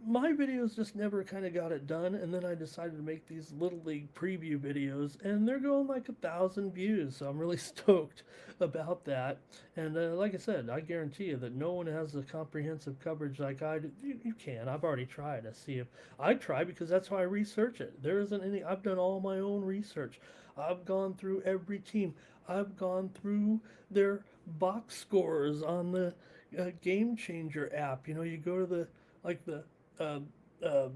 my videos just never kind of got it done. And then I decided to make these Little League preview videos, and they're going like 1,000 views. So I'm really stoked about that. And like I said, I guarantee you that no one has the comprehensive coverage like I do. You can. I've already tried to see if I try, because that's how I research it. There isn't any. I've done all my own research. I've gone through every team. I've gone through their box scores on the Game Changer app. You know, you go to the uh, uh,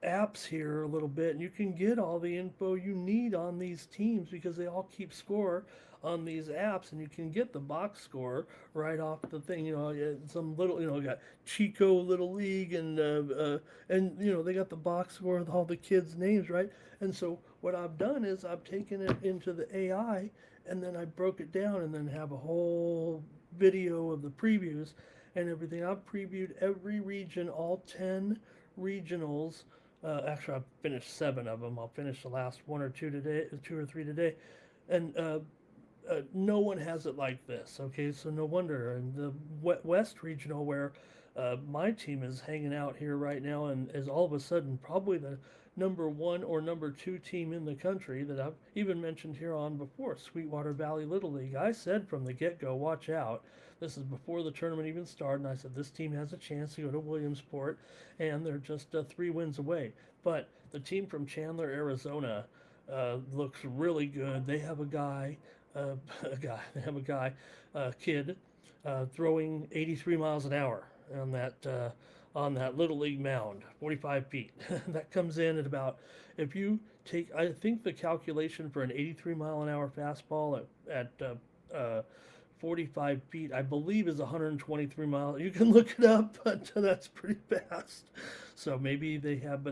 apps here a little bit, and you can get all the info you need on these teams because they all keep score on these apps, and you can get the box score right off the thing. You know, some little, got Chico Little League, and they got the box score with all the kids' names, right? And so what I've done is I've taken it into the AI, and then I broke it down, and then have a whole video of the previews and everything. I've previewed every region, all 10 regionals. Actually, I've finished 7 of them. I'll finish the last 1 or 2 today, 2 or 3 today, and no one has it like this. Okay, so no wonder. And the West Regional, where my team is hanging out here right now, and is all of a sudden probably the number 1 or number 2 team in the country that I've even mentioned here on before, Sweetwater Valley Little League. I said from the get-go, watch out. This is before the tournament even started, and I said this team has a chance to go to Williamsport, and they're just 3 wins away. But the team from Chandler, Arizona, looks really good. They have a guy, they have a guy, kid, throwing 83 miles an hour on that little league mound, 45 feet. That comes in at about, if you take, I think the calculation for an 83 mile an hour fastball at 45 feet, I believe, is 123 miles. You can look it up, but that's pretty fast. So maybe they have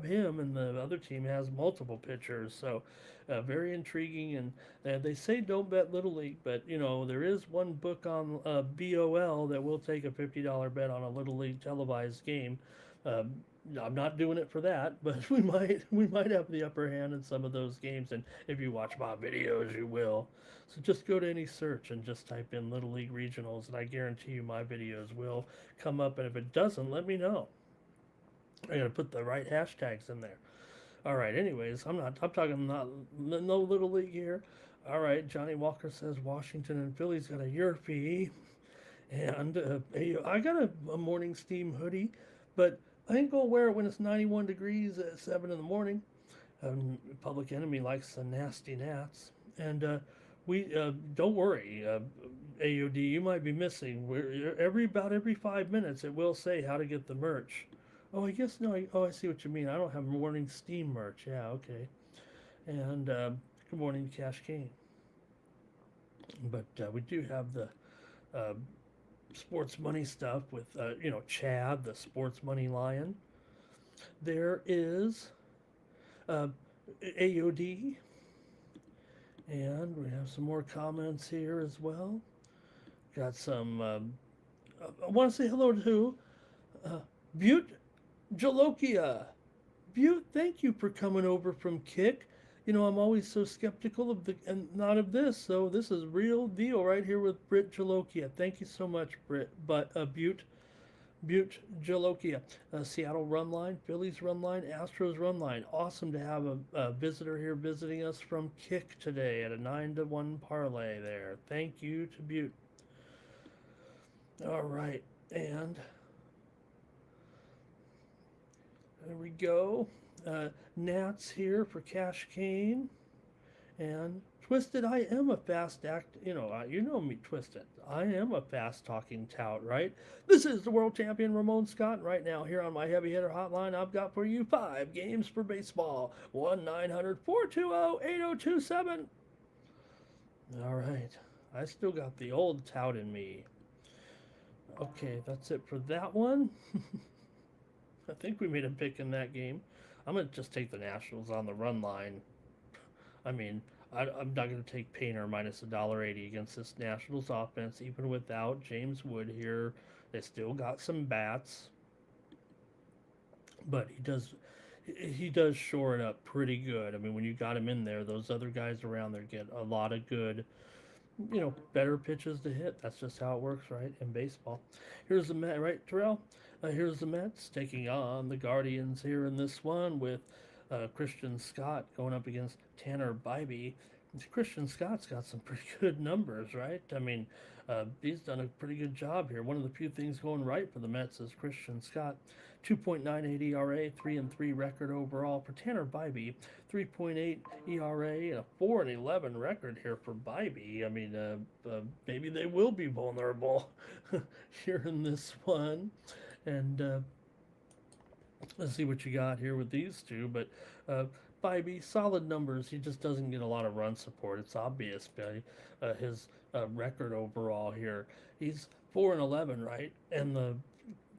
him, and the other team has multiple pitchers. So very intriguing. And they say don't bet Little League, but there is one book on BOL that will take a $50 bet on a Little League televised game. I'm not doing it for that, but we might have the upper hand in some of those games. And if you watch my videos, you will. So just go to any search and just type in Little League Regionals, and I guarantee you my videos will come up. And if it doesn't, let me know. I'm gonna put the right hashtags in there. All right. Anyways, I'm talking no Little League here. All right. Johnny Walker says Washington and Philly's got a Yurfee, and I got a morning steam hoodie, but I ain't gonna wear it when it's 91 degrees at 7 in the morning. Public Enemy likes the nasty gnats, and we don't worry, AOD. You might be missing. About every 5 minutes, it will say how to get the merch. Oh, I guess no. I see what you mean. I don't have morning steam merch. Yeah, okay. And good morning, Cash Kane. But we do have the sports money stuff with Chad, the sports money lion. There is AOD, and we have some more comments here as well. Got some. I want to say hello to Butte Jalokia. Butte, thank you for coming over from Kick. I'm always so skeptical of not of this, so this is real deal right here with Britt Jalokia. Thank you so much, Britt. But Butte Jalokia, Seattle run line, Phillies run line, Astros run line. Awesome to have a visitor here visiting us from Kick today at a 9-1 parlay there. Thank you to Butte. All right, and there we go. Nats here for Cash Kane. And Twisted, I am a fast act. You know me, Twisted. I am a fast talking tout, right? This is the world champion Ramon Scott. Right now, here on my heavy hitter hotline, I've got for you 5 games for baseball. 1-900-420-8027. All right. I still got the old tout in me. Okay, that's it for that one. I think we made a pick in that game. I'm going to just take the Nationals on the run line. I mean, I'm not going to take Painter minus $1.80 against this Nationals offense, even without James Wood here. They still got some bats, but he does shore it up pretty good. I mean, when you got him in there, those other guys around there get a lot of good, better pitches to hit. That's just how it works, right, in baseball. Here's the Mets, right, Terrell? Here's the Mets taking on the Guardians here in this one with Christian Scott going up against Tanner Bybee. Christian Scott's got some pretty good numbers, right? I mean, he's done a pretty good job here. One of the few things going right for the Mets is Christian Scott. 2.98 ERA, 3-3 record overall for Tanner Bybee, 3.8 ERA, and a 4-11 record here for Bybee. I mean, maybe they will be vulnerable here in this one, and let's see what you got here with these two. But Bybee, solid numbers. He just doesn't get a lot of run support. It's obvious by his record overall here. He's 4-11, right? And the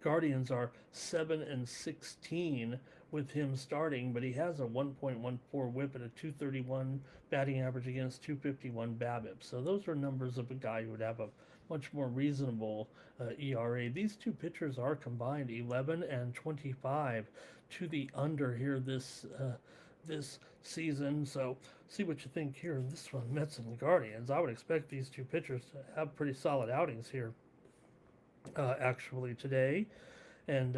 Guardians are 7-16 with him starting, but he has a 1.14 WHIP and a 231 batting average against 251 BABIP. So those are numbers of a guy who would have a much more reasonable ERA. These two pitchers are combined 11 and 25 to the under here this season. So see what you think here. This one, Mets and Guardians. I would expect these two pitchers to have pretty solid outings here actually today. And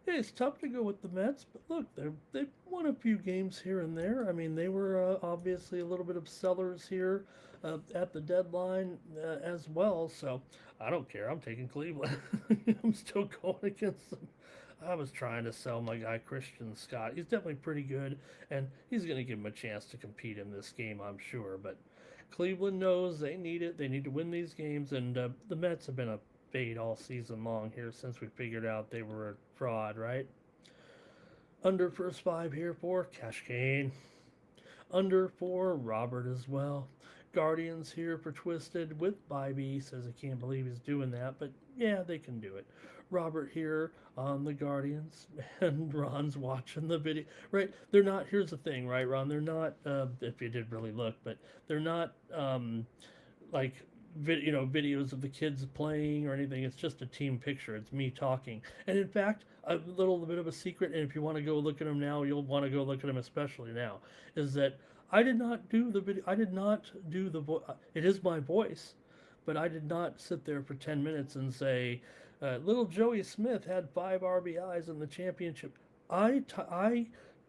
it's tough to go with the Mets, but look, they've won a few games here and there. I mean, they were obviously a little bit of sellers here at the deadline as well. So I don't care. I'm taking Cleveland. I'm still going against them. I was trying to sell my guy Christian Scott. He's definitely pretty good, and he's going to give him a chance to compete in this game, I'm sure. But Cleveland knows they need it. They need to win these games, and the Mets have been a fade all season long here since we figured out they were a fraud, right? Under first 5 here for Cash Kane. Under for Robert as well. Guardians here for Twisted with Bybee. Says I can't believe he's doing that, but yeah, they can do it. Robert here on the Guardians, and Ron's watching the video. Right? They're not, here's the thing, right, Ron? They're not, if you did really look, but they're not like videos of the kids playing or anything. It's just a team picture. It's me talking. And in fact, a little bit of a secret, and if you want to go look at them now, you'll want to go look at them especially now, is that I did not do the video. I did not do the voice. It is my voice, but I did not sit there for 10 minutes and say, little Joey Smith had 5 RBIs in the championship. I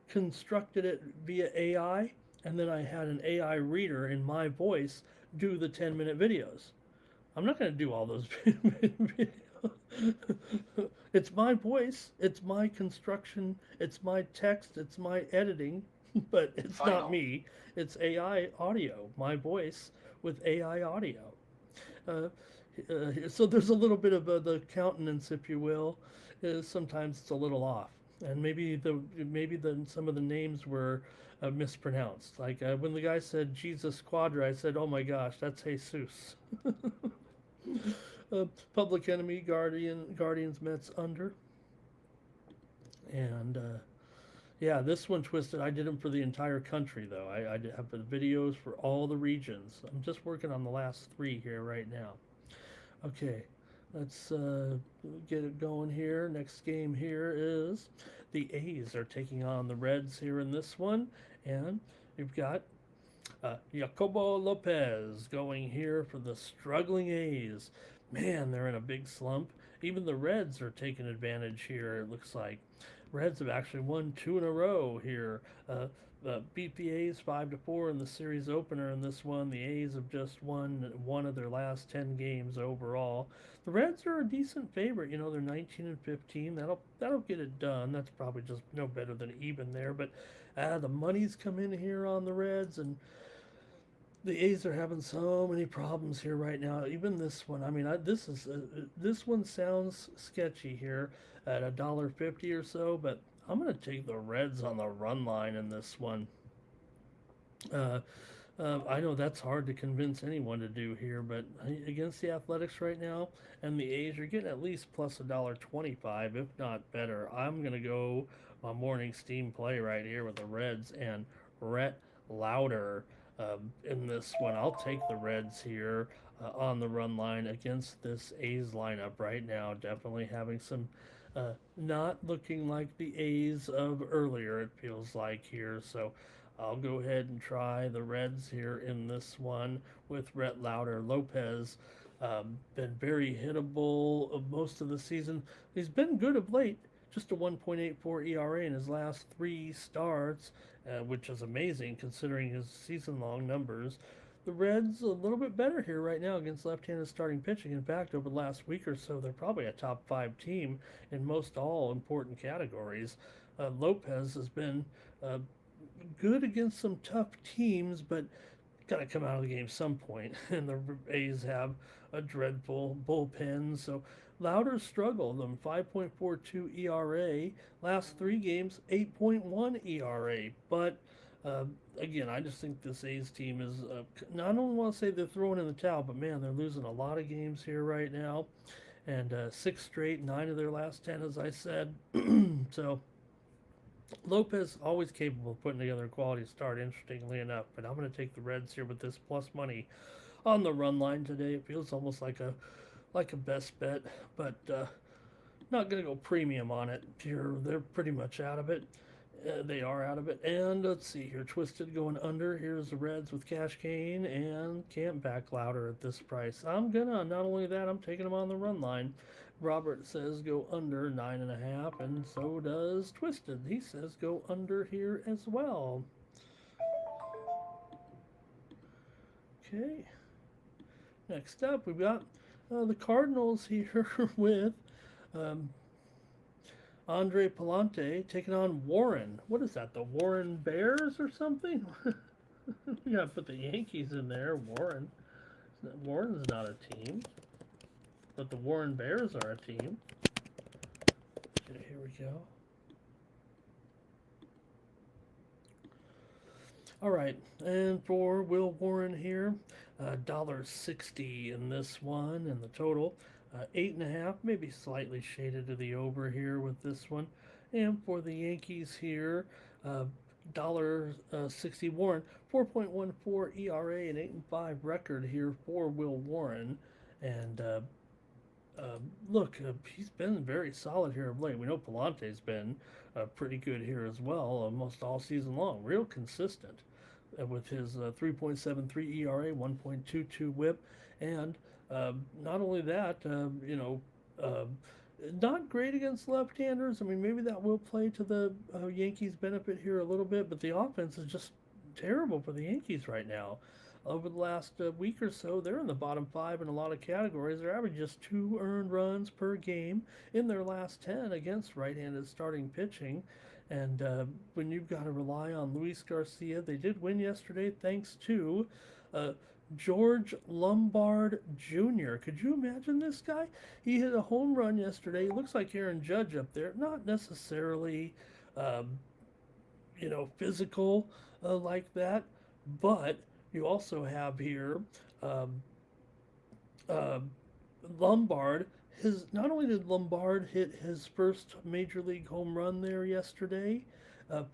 constructed it via AI, and then I had an AI reader in my voice do the 10-minute videos. I'm not going to do all those videos. It's my voice, it's my construction, it's my text, it's my editing, but it's not me. It's AI audio, my voice with AI audio. So there's a little bit of the countenance, if you will. Sometimes it's a little off, and maybe some of the names were mispronounced. Like when the guy said Jesus Quadra, I said, "Oh my gosh, that's Jesus." Public Enemy, Guardians, Mets under, and yeah, this one Twisted. I did them for the entire country though. I have the videos for all the regions. I'm just working on the last 3 here right now. Okay, let's get it going here. Next game here is the A's are taking on the Reds here in this one, and you've got Jacobo Lopez going here for the struggling A's. Man, they're in a big slump. Even the Reds are taking advantage here, it looks like. Reds have actually won 2 in a row here. Beat the A's 5-4 in the series opener in this one. The A's have just won 1 of their last 10 games overall. The Reds are a decent favorite. You know, they're 19-15. That'll get it done. That's probably just no better than even there. But the money's come in here on the Reds, and the A's are having so many problems here right now. Even this one. I mean, this one sounds sketchy here at $1.50 or so, but I'm going to take the Reds on the run line in this one. I know that's hard to convince anyone to do here, but against the Athletics right now and the A's, you're getting at least plus $1.25, if not better. I'm going to go my morning steam play right here with the Reds and Rhett Lauder in this one. I'll take the Reds here on the run line against this A's lineup right now. Definitely having some not looking like the A's of earlier, it feels like here. So I'll go ahead and try the Reds here in this one with Rhett Lauder. Lopez been very hittable most of the season. He's been good of late. Just a 1.84 ERA in his last 3 starts, which is amazing considering his season-long numbers. the Reds a little bit better here right now against left-handed starting pitching. In fact, over the last week or so, they're probably a top 5 team in most all important categories. Lopez has been uh, good against some tough teams, but got to come out of the game some point. And the A's have a dreadful bullpen. So Louder's struggled. Them 5.42 ERA. Last 3 games, 8.1 ERA. But again, I just think this A's team is, I don't want to say they're throwing in the towel, but man, they're losing a lot of games here right now. And 6 straight, 9 of their last 10, as I said. So Lopez always capable of putting together a quality start, interestingly enough. But I'm going to take the Reds here with this plus money on the run line today. It feels almost like a best bet, but not going to go premium on it. Here, they're pretty much out of it. They are out of it. And let's see here. Twisted going under. Here's the Reds with Cash Cane, and can't back Louder at this price. I'm going to, not only that, I'm taking them on the run line. Robert says go under 9.5, and so does Twisted. He says go under here as well. Okay. Next up, we've got the Cardinals here with Andre Palante taking on Warren. What is that, the Warren Bears or something? We gotta put the Yankees in there. Warren's not a team, but the Warren Bears are a team. Okay, here we go. All right, and for Will Warren here, $1.60 in this one, and the total 8.5, maybe slightly shaded to the over here with this one. And for the Yankees here, $1.60 Warren, 4.14 ERA and 8.5 record here for Will Warren. And look, he's been very solid here of late. We know Palante's been pretty good here as well, almost all season long, real consistent with his 3.73 ERA, 1.22 WHIP, and not only that, not great against left-handers. I mean, maybe that will play to the Yankees' benefit here a little bit, but the offense is just terrible for the Yankees right now. Over the last week or so, they're in the bottom 5 in a lot of categories. They're averaging just 2 earned runs per game in their last 10 against right-handed starting pitching. And when you've got to rely on Luis Garcia, they did win yesterday thanks to George Lombard Jr. Could you imagine this guy? He hit a home run yesterday. He looks like Aaron Judge up there. Not necessarily, physical like that, but you also have here Lombard. Not only did Lombard hit his first major league home run there yesterday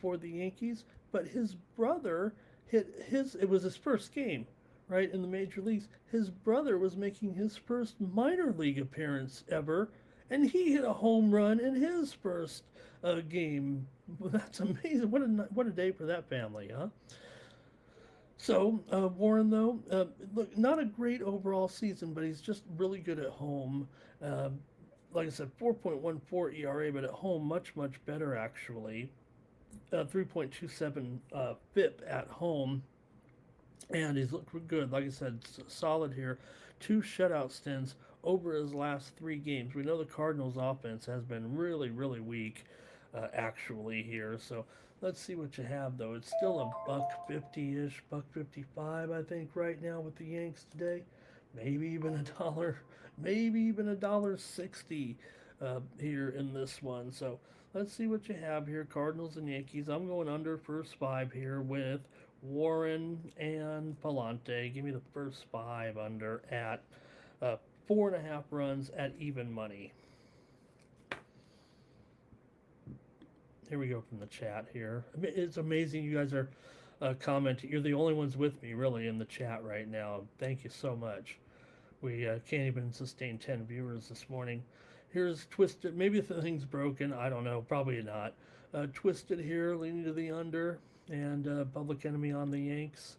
for the Yankees, but his brother hit it was his first game, right, in the major leagues. His brother was making his first minor league appearance ever, and he hit a home run in his first game. That's amazing. What a day for that family, huh? So, Warren, though, look, not a great overall season, but he's just really good at home. Like I said, 4.14 ERA, but at home, much, much better, actually. 3.27 FIP at home. And he's looked good. Like I said, solid here. 2 shutout stints over his last 3 games. We know the Cardinals' offense has been really, really weak, actually, here. So let's see what you have, though. It's still a $1.50-ish, $1.55, I think, right now with the Yanks today. Maybe even $1, maybe even $1.60 here in this one. So let's see what you have here. Cardinals and Yankees. I'm going under first 5 here with Warren and Palante. Give me the first 5 under at 4.5 runs at even money. Here we go from the chat here. I mean, it's amazing you guys are commenting. You're the only ones with me, really, in the chat right now. Thank you so much. We can't even sustain 10 viewers this morning. Here's Twisted. Maybe the thing's broken. I don't know. Probably not. Twisted here, leaning to the under. And Public Enemy on the Yanks.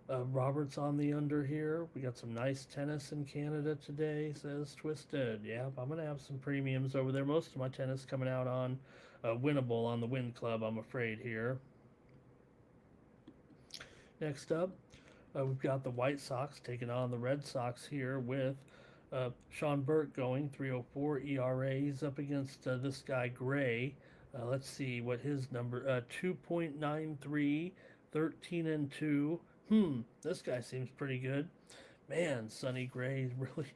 Robert's on the under here. We got some nice tennis in Canada today, says Twisted. Yep, I'm going to have some premiums over there. Most of my tennis coming out on winnable on the Win Club, I'm afraid, here. Next up, We've got the White Sox taking on the Red Sox here with Sean Burke going 3.04 ERA. He's up against this guy Gray. Let's see what his number 2.93, 13-2. This guy seems pretty good. Man, Sonny Gray really,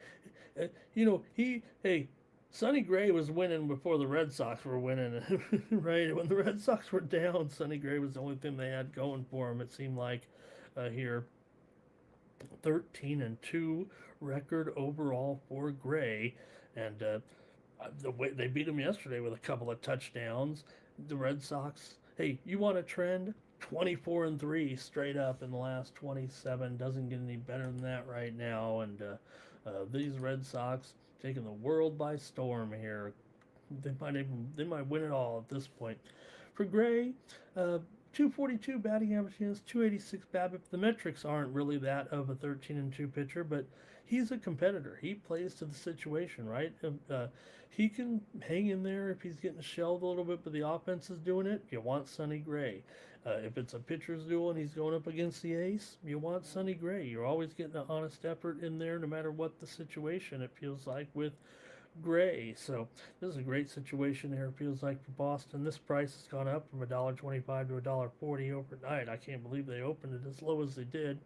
Sonny Gray was winning before the Red Sox were winning, right? When the Red Sox were down, Sonny Gray was the only thing they had going for him. It seemed like here, 13-2 record overall for Gray, and the way they beat him yesterday with a couple of touchdowns. The Red Sox, hey, you want a trend? 24-3 straight up in the last 27. Doesn't get any better than that right now. And these Red Sox taking the world by storm here. They might win it all at this point. For Gray, 242 batting average against 286 BABIP. The metrics aren't really that of a 13-2 pitcher, but he's a competitor. He plays to the situation, right? He can hang in there if he's getting shelled a little bit, but the offense is doing it. You want Sonny Gray. If it's a pitcher's duel and he's going up against the ace, you want Sonny Gray. You're always getting an honest effort in there no matter what the situation, it feels like, with Gray. So this is a great situation here, it feels like, for Boston. This price has gone up from $1.25 to $1.40 overnight. I can't believe they opened it as low as they did.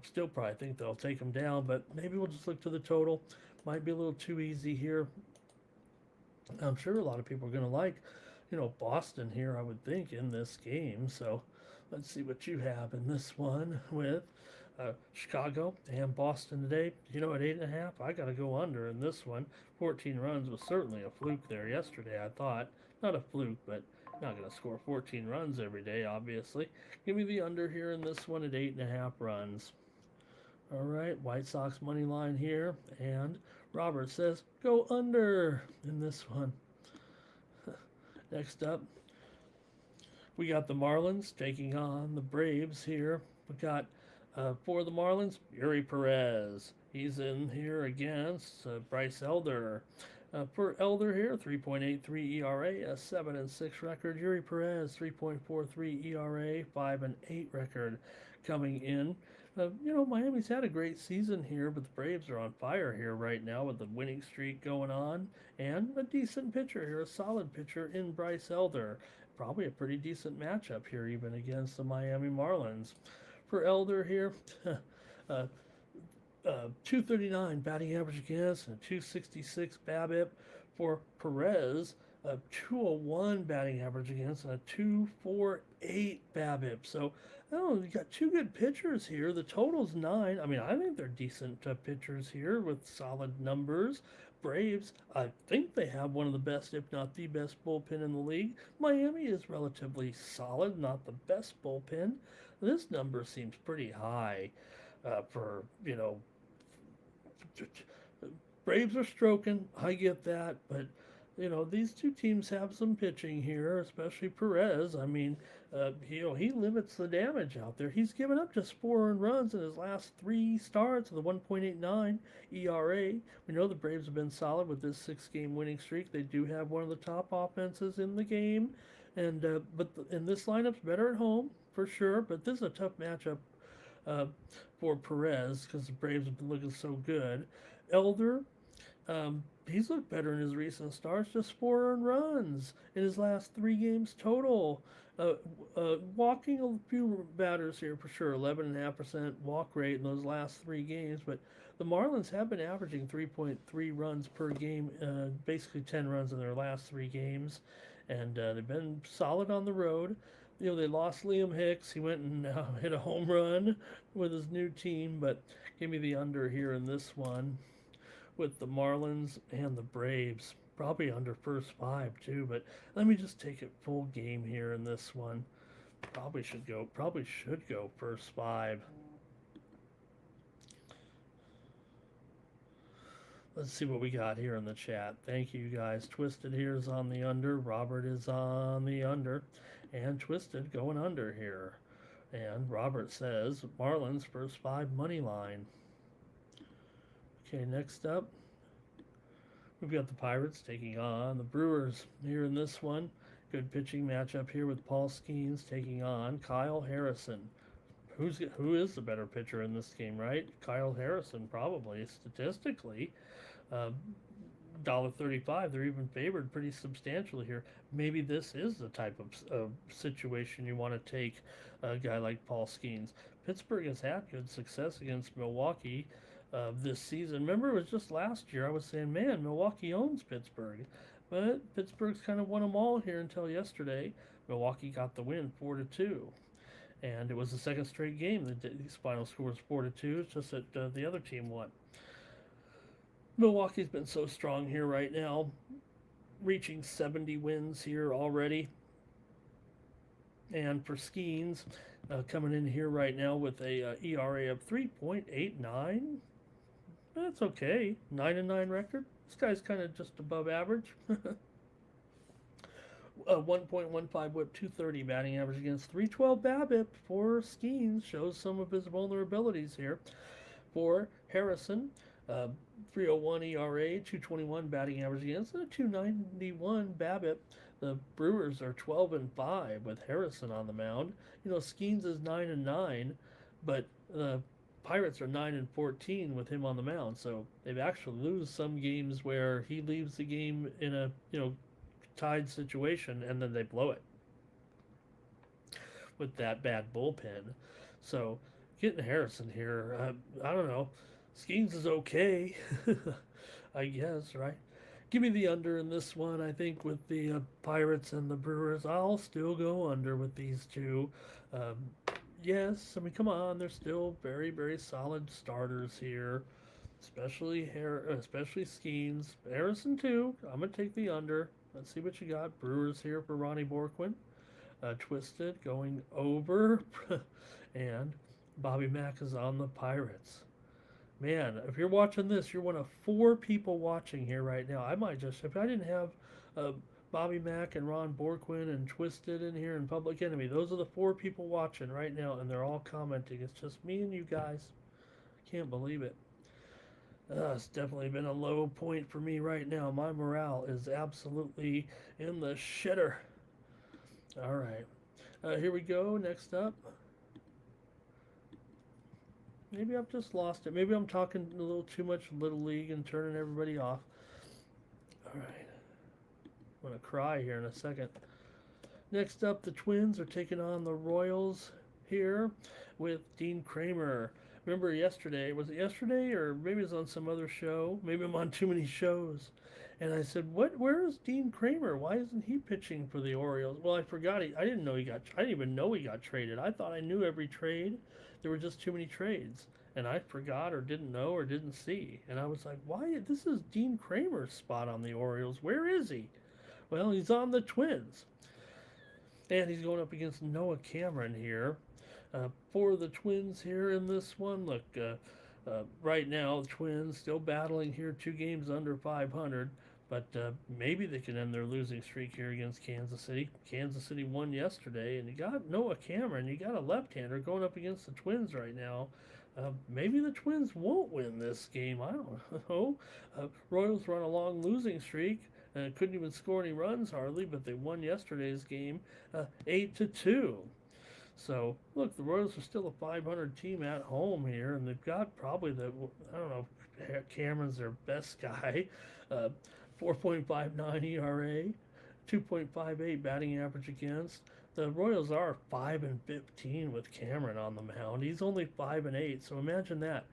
Still probably think they'll take them down, but maybe we'll just look to the total. Might be a little too easy here. I'm sure a lot of people are going to like, Boston here, I would think, in this game. So let's see what you have in this one with Chicago and Boston today. At 8.5, I got to go under in this one. 14 runs was certainly a fluke there yesterday, I thought. Not a fluke, but not going to score 14 runs every day, obviously. Give me the under here in this one at 8.5 runs. All right, White Sox money line here, and Robert says go under in this one. Next up, we got the Marlins taking on the Braves here. We got for the Marlins, Yuri Perez. He's in here against Bryce Elder. For Elder here, 3.83 ERA, a 7-6 record. Yuri Perez, 3.43 ERA, 5-8 record coming in. Miami's had a great season here, but the Braves are on fire here right now with the winning streak going on, and a decent pitcher here, a solid pitcher in Bryce Elder. Probably a pretty decent matchup here, even against the Miami Marlins. For Elder here, 239 batting average against and 266 BABIP. For Perez, a 201 batting average against and a 248 BABIP. So, you got two good pitchers here. The total's 9. I mean, I think they're decent pitchers here with solid numbers. Braves, I think they have one of the best, if not the best, bullpen in the league. Miami is relatively solid, not the best bullpen. This number seems pretty high for, Braves are stroking. I get that, but these two teams have some pitching here, especially Perez. I mean, he limits the damage out there. He's given up just 4 earned runs in his last 3 starts with a 1.89 ERA. We know the Braves have been solid with this 6-game winning streak. They do have one of the top offenses in the game, and and this lineup's better at home for sure. But this is a tough matchup for Perez because the Braves have been looking so good. Elder, he's looked better in his recent starts, just 4 earned runs in his last 3 games total. Walking a few batters here for sure, 11.5% walk rate in those last 3 games, but the Marlins have been averaging 3.3 runs per game, basically 10 runs in their last 3 games, and they've been solid on the road. They lost Liam Hicks. He went and hit a home run with his new team, but give me the under here in this one with the Marlins and the Braves. Probably under first 5 too, but let me just take it full game here in this one. Probably should go first 5. Let's see what we got here in the chat. Thank you guys. Twisted here is on the under. Robert is on the under. And Twisted going under here. And Robert says Marlins first 5 money line. Okay, next up, we've got the Pirates taking on the Brewers here in this one. Good pitching matchup here with Paul Skeens taking on Kyle Harrison. who is the better pitcher in this game, right? Kyle Harrison, probably statistically. Uh, $1.35. They're even favored pretty substantially here. Maybe this is the type of situation you want to take a guy like Paul Skeens. Pittsburgh has had good success against Milwaukee this season. Remember, it was just last year I was saying, man, Milwaukee owns Pittsburgh. But Pittsburgh's kind of won them all here until yesterday. Milwaukee got the win 4-2. And it was the second straight game that these final scores 4-2. It's just that the other team won. Milwaukee's been so strong here right now, reaching 70 wins here already. And for Skeens, coming in here right now with a ERA of 3.89. That's okay. 9-9 record. This guy's kind of just above average. 1.15 whip, 230 batting average against 312 BABIP for Skeens. Shows some of his vulnerabilities here. For Harrison, 301 ERA, 221 batting average against, and a 291 BABIP. The Brewers are 12-5 with Harrison on the mound. You know, Skeens is 9-9, but the Pirates are 9-14 with him on the mound. So they've actually lose some games where he leaves the game in a tied situation, and then they blow it with that bad bullpen. So getting Harrison here, I don't know. Skeens is okay, I guess, right? Give me the under in this one. I think with the Pirates and the Brewers, I'll still go under with these two. Yes, I mean, come on, they're still very, very solid starters here, especially Skeens. Harrison too. I'm gonna take the under. Let's see what you got. Brewers here for Ronnie Borquin. Twisted going over, and Bobby Mack is on the Pirates. Man, if you're watching this, you're one of 4 people watching here right now. I might just, if I didn't have Bobby Mack and Ron Borquin and Twisted in here and Public Enemy, those are the 4 people watching right now, and they're all commenting. It's just me and you guys. Can't believe it. It's definitely been a low point for me right now. My morale is absolutely in the shitter. All right. Here we go. Next up. Maybe I've just lost it. Maybe I'm talking a little too much Little League and turning everybody off. All right. I'm going to cry here in a second. Next up, the Twins are taking on the Royals here with Dean Kramer. Remember yesterday, was it yesterday or maybe it was on some other show? Maybe I'm on too many shows. And I said, where is Dean Kramer? Why isn't he pitching for the Orioles? Well, I forgot. I didn't even know he got traded. I thought I knew every trade. There were just too many trades. And I forgot or didn't know or didn't see. And I was like, why? This is Dean Kramer's spot on the Orioles. Where is he? Well, he's on the Twins. And he's going up against Noah Cameron here. For the Twins here in this one, look, right now the Twins still battling here, 2 games under 500, but maybe they can end their losing streak here against Kansas City. Kansas City won yesterday, and you got Noah Cameron, you got a left-hander going up against the Twins right now. Maybe the Twins won't win this game. I don't know. Royals run a long losing streak. Couldn't even score any runs hardly, but they won yesterday's game 8-2. So, look, the Royals are still a 500 team at home here, and they've got probably Cameron's their best guy. 4.59 ERA, 2.58 batting average against. The Royals are 5-15 with Cameron on the mound. He's only 5-8, so imagine that.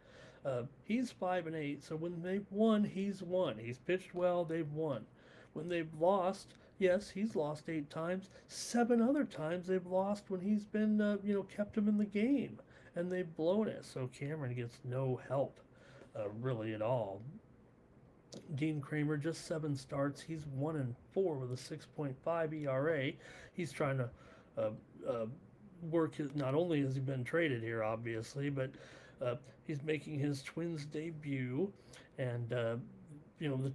He's 5-8, so when they've won, he's won. He's pitched well, they've won. When they've lost, yes, he's lost 8 times. 7 other times they've lost when he's been, kept him in the game, and they've blown it. So Cameron gets no help, really at all. Dean Kramer, just 7 starts. He's 1-4 with a 6.5 ERA. He's trying to work his. Not only has he been traded here, obviously, but he's making his Twins debut, and the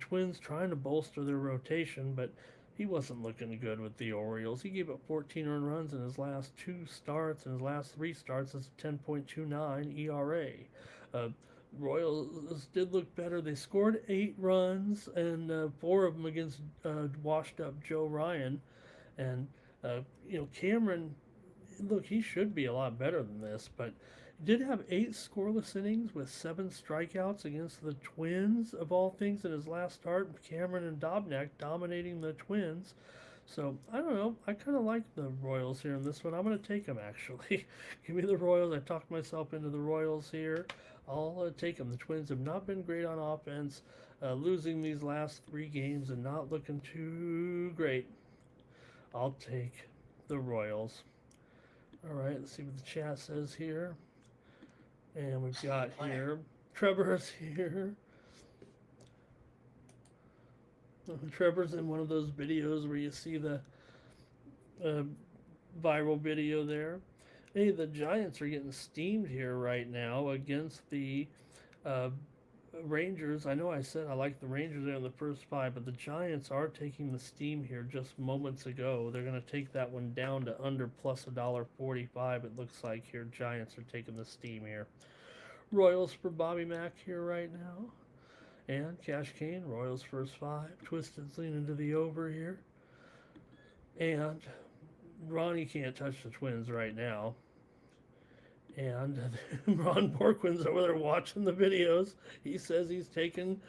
Twins trying to bolster their rotation, but he wasn't looking good with the Orioles. He gave up 14 earned runs in his last 2 starts, and his last 3 starts is a 10.29 ERA. Royals did look better. They scored 8 runs, and 4 of them against washed-up Joe Ryan. And, Cameron look, he should be a lot better than this, but he did have 8 scoreless innings with 7 strikeouts against the Twins, of all things, in his last start. Cameron and Dobnak dominating the Twins. So, I don't know. I kind of like the Royals here in this one. I'm going to take them, actually. Give me the Royals. I talked myself into the Royals here. I'll take them. The Twins have not been great on offense, losing these last 3 games and not looking too great. I'll take the Royals. All right, let's see what the chat says here. And we've got here, Trevor's here. Trevor's in one of those videos where you see the viral video there. Hey, the Giants are getting steamed here right now against the Rangers. I know I said I like the Rangers there in the first 5, but the Giants are taking the steam here just moments ago. They're going to take that one down to under plus $1.45. It looks like here. Giants are taking the steam here. Royals for Bobby Mack here right now. And Cash Kane, Royals first 5. Twisted's leaning to the over here. And Ronnie can't touch the Twins right now. And Ron Borquin's over there watching the videos. He says he's taken,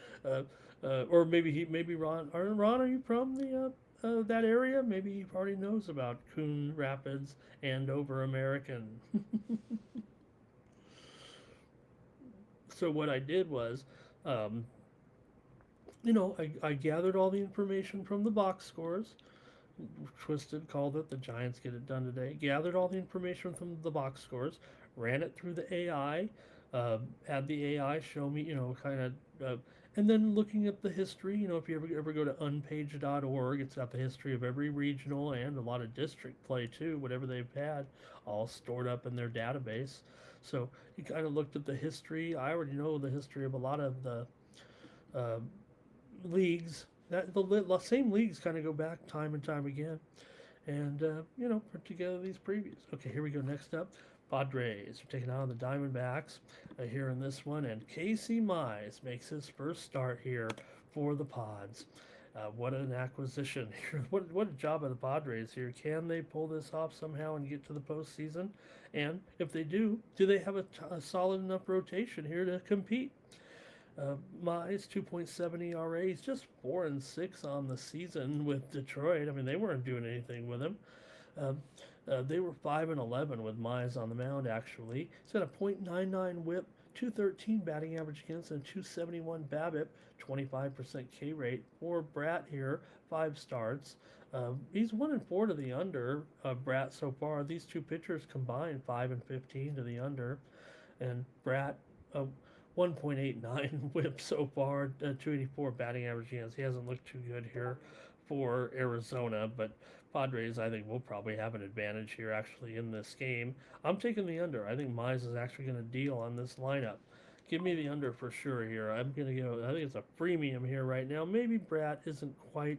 or maybe Ron. Ron, are you from the that area? Maybe he already knows about Coon Rapids, Andover American. So what I did was, I gathered all the information from the box scores. Twisted called it the Giants get it done today. Gathered all the information from the box scores, ran it through the AI, had the AI show me, and then looking at the history, if you ever go to unpage.org, it's got the history of every regional and a lot of district play too, whatever they've had, all stored up in their database. So he kind of looked at the history. I already know the history of a lot of the leagues. The same leagues kind of go back time and time again, and put together these previews. Okay, here we go. Next up, Padres are taking on the Diamondbacks here in this one, and Casey Mize makes his first start here for the Pods. What an acquisition here! What a job of the Padres here. Can they pull this off somehow and get to the postseason? And if they do they have a solid enough rotation here to compete? Mize 2.7 ERA. He's just 4-6 on the season with Detroit. I mean, they weren't doing anything with him. They were 5-11 with Mize on the mound. Actually, he's got a .99 WHIP, 213 batting average against, and 271 BABIP, 25% K rate for Bratt here. 5 starts. He's 1-4 to the under. Bratt so far. These two pitchers combined 5-15 to the under, and Bratt. 1.89 whip so far, 284 batting average against. He hasn't looked too good here for Arizona, but Padres, I think, will probably have an advantage here actually in this game. I'm taking the under. I think Mize is actually going to deal on this lineup. Give me the under for sure here. I'm going to go, I think it's a premium here right now. Maybe Bratt isn't quite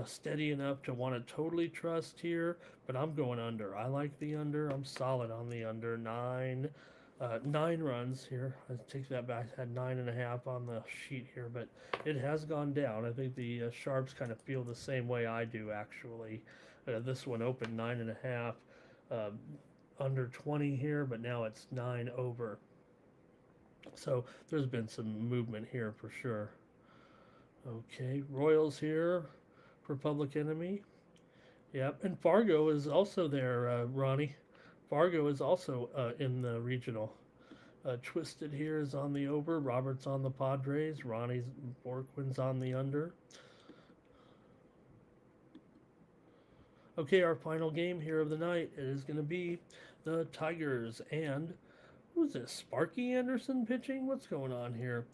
steady enough to want to totally trust here, but I'm going under. I like the under. I'm solid on the under. 9 runs here. I take that back. I had 9.5 on the sheet here, but it has gone down. I think the Sharps kind of feel the same way I do, actually. This one opened 9.5, under 20 here, but now it's 9 over. So there's been some movement here for sure. Okay, Royals here for Public Enemy. Yep, and Fargo is also there, Ronnie. Fargo is also in the regional. Twisted here is on the over. Robert's on the Padres. Ronnie's Borquin's on the under. Okay, our final game here of the night is going to be the Tigers and who's this? Sparky Anderson pitching? What's going on here?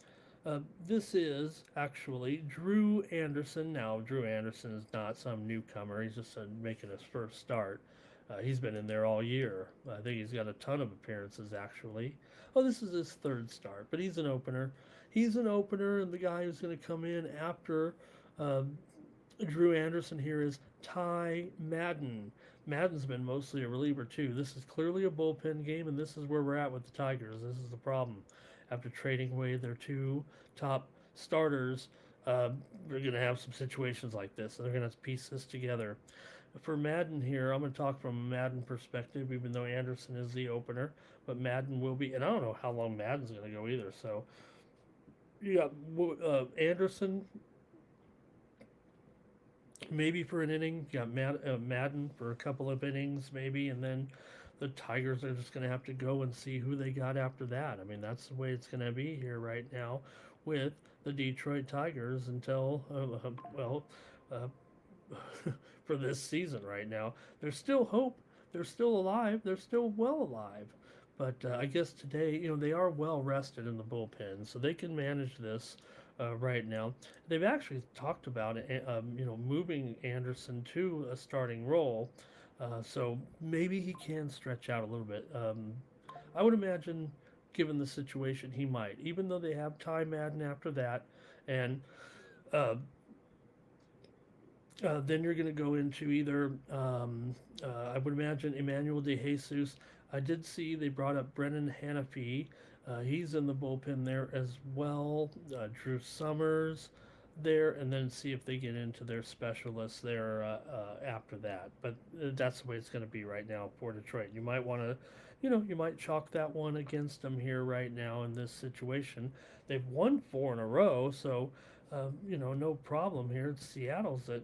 This is actually Drew Anderson. Now, Drew Anderson is not some newcomer. He's just making his first start. He's been in there all year. I think he's got a ton of appearances, actually. Oh, this is his 3rd start, but he's an opener. He's an opener, and the guy who's going to come in after Drew Anderson here is Ty Madden. Madden's been mostly a reliever, too. This is clearly a bullpen game, and this is where we're at with the Tigers. This is the problem. After trading away their 2 top starters, we're going to have some situations like this, and they're going to have to piece this together. for Madden here, I'm going to talk from a Madden perspective, even though Anderson is the opener. But Madden will be, and I don't know how long Madden's going to go either. So you got Anderson maybe for an inning. You got Madden for a couple of innings maybe, and then the Tigers are just going to have to go and see who they got after that. I mean, that's the way it's going to be here right now with the Detroit Tigers until, uh, for this season right now. There's still hope. They're still alive. They're still well alive. But I guess today, they are well rested in the bullpen, so they can manage this right now. They've actually talked about it, moving Anderson to a starting role. So maybe he can stretch out a little bit. I would imagine, given the situation, he might, even though they have Ty Madden after that. And then you're going to go into either, I would imagine, Emmanuel De Jesus. I did see they brought up Brennan Hanafy. He's in the bullpen there as well. Drew Summers there, and then see if they get into their specialists there after that. But that's the way it's going to be right now for Detroit. You might want to, you might chalk that one against them here right now in this situation. They've won 4 in a row, so no problem here. It's Seattle's that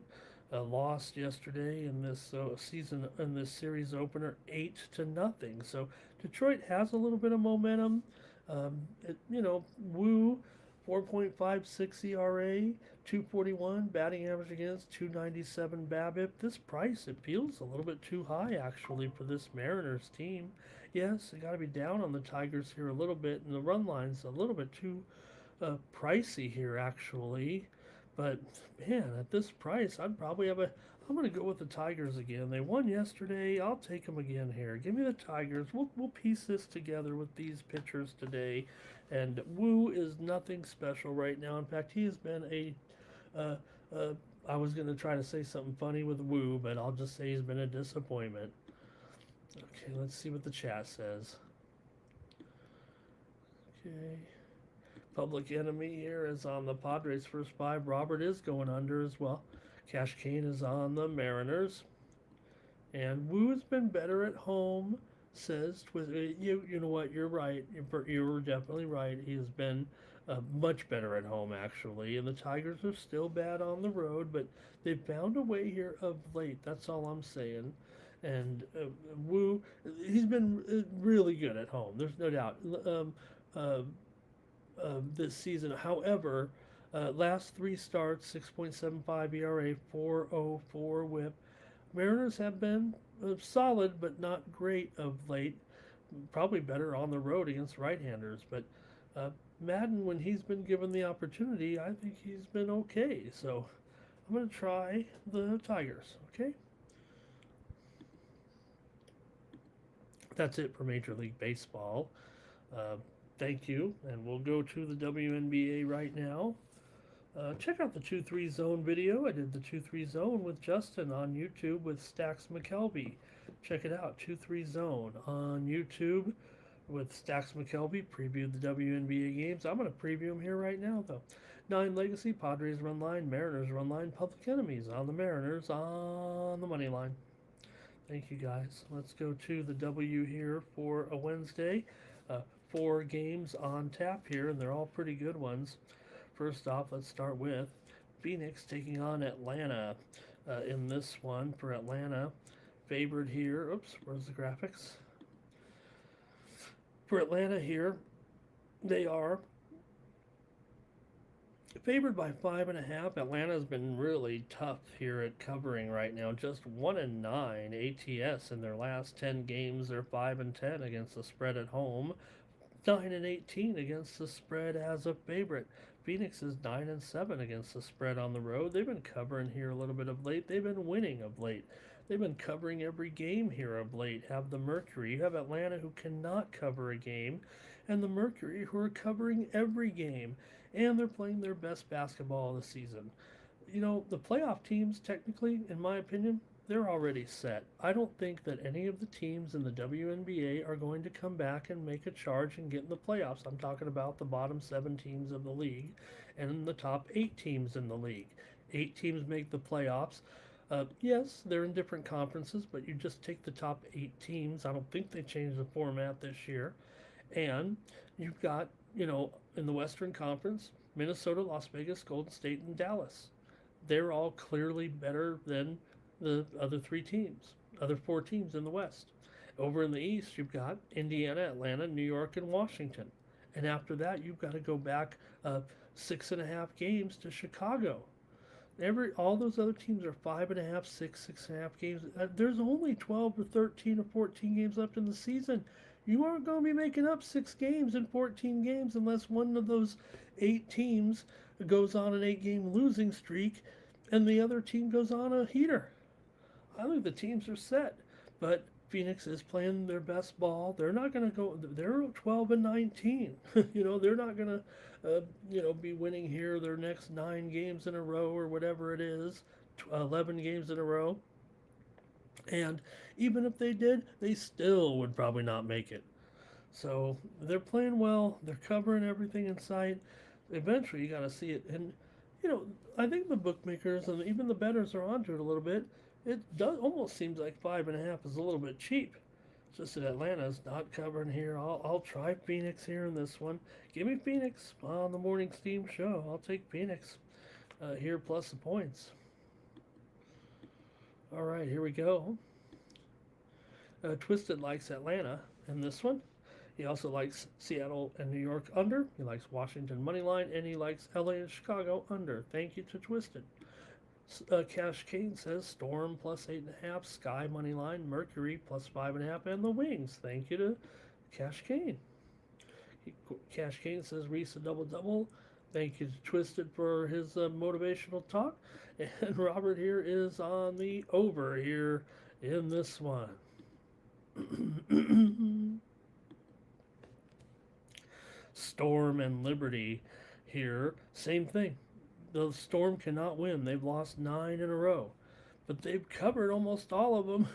lost yesterday in this season, in this series opener, 8-0. So Detroit has a little bit of momentum. Wu, 4.56 ERA, 241 batting average against, 297 BABIP. This price, it feels a little bit too high actually for this Mariners team. Yes, it got to be down on the Tigers here a little bit, and the run line's a little bit too pricey here actually. But man, at this price, I'm going to go with the Tigers again. They won yesterday. I'll take them again here. Give me the Tigers. We'll piece this together with these pitchers today. And Wu is nothing special right now. In fact, he has been I was going to try to say something funny with Wu, but I'll just say he's been a disappointment. Okay, let's see what the chat says. Okay. Public Enemy here is on the Padres first 5. Robert is going under as well. Cash Kane is on the Mariners. And Wu has been better at home, says you know what, you're right. You're definitely right. He has been much better at home, actually. And the Tigers are still bad on the road, but they've found a way here of late. That's all I'm saying. And Wu, he's been really good at home. There's no doubt. This season. However, last 3 starts, 6.75 ERA, 4.04 WHIP. Mariners have been solid, but not great of late. Probably better on the road against right-handers. But Madden, when he's been given the opportunity, I think he's been okay. So I'm going to try the Tigers. Okay. That's it for Major League Baseball. Thank you, and we'll go to the WNBA right now. Check out the 2-3 zone video. I did the 2-3 zone with Justin on YouTube with Stacks McKelvey. Check it out, 2-3 zone on YouTube with Stacks McKelvey. Previewed the WNBA games. I'm going to preview them here right now, though. 9 Legacy, Padres run line, Mariners run line, Public Enemies on the Mariners on the money line. Thank you, guys. Let's go to the W here for a Wednesday. 4 games on tap here, and they're all pretty good ones. First off, let's start with Phoenix taking on Atlanta in this one. For Atlanta, favored here. Oops, where's the graphics? For Atlanta here, they are favored by 5.5. Atlanta's been really tough here at covering right now. Just 1-9 ATS in their last 10 games. They're 5-10 against the spread at home. 9-18 against the spread as a favorite. Phoenix is 9-7 against the spread on the road. They've been covering here a little bit of late. They've been winning of late. They've been covering every game here of late. Have the Mercury. You have Atlanta, who cannot cover a game, and the Mercury, who are covering every game, and they're playing their best basketball of the season. The playoff teams, technically, in my opinion, they're already set. I don't think that any of the teams in the WNBA are going to come back and make a charge and get in the playoffs. I'm talking about the bottom 7 teams of the league and the top 8 teams in the league. 8 teams make the playoffs. Yes, they're in different conferences, but you just take the top 8 teams. I don't think they changed the format this year. And you've got, in the Western Conference, Minnesota, Las Vegas, Golden State, and Dallas. They're all clearly better than the other 3 teams, other 4 teams in the West. Over in the East, you've got Indiana, Atlanta, New York, and Washington. And after that, you've got to go back 6.5 games to Chicago. All those other teams are 5.5, 6.5 games. There's only 12 or 13 or 14 games left in the season. You aren't going to be making up 6 games in 14 games unless one of those 8 teams goes on an 8-game losing streak and the other team goes on a heater. I think the teams are set, but Phoenix is playing their best ball. They're not going to go. They're 12-19. They're not going to, be winning here their next 9 games in a row or whatever it is, 11 games in a row. And even if they did, they still would probably not make it. So they're playing well. They're covering everything in sight. Eventually, you got to see it. And I think the bookmakers and even the bettors are onto it a little bit. It does almost seems like 5.5 is a little bit cheap. It's just that Atlanta's not covering here. I'll try Phoenix here in this one. Give me Phoenix on the morning steam show. I'll take Phoenix here plus the points. All right, here we go. Twisted likes Atlanta in this one. He also likes Seattle and New York under. He likes Washington money line, and he likes LA and Chicago under. Thank you to Twisted. Cash Kane says Storm plus 8.5, Sky money line, Mercury plus 5.5, and the Wings. Thank you to Cash Kane. Cash Kane says Reese a double. Thank you to Twisted for his motivational talk. And Robert here is on the over here in this one. Storm and Liberty here, same thing. The Storm cannot win. They've lost 9 in a row, but they've covered almost all of them.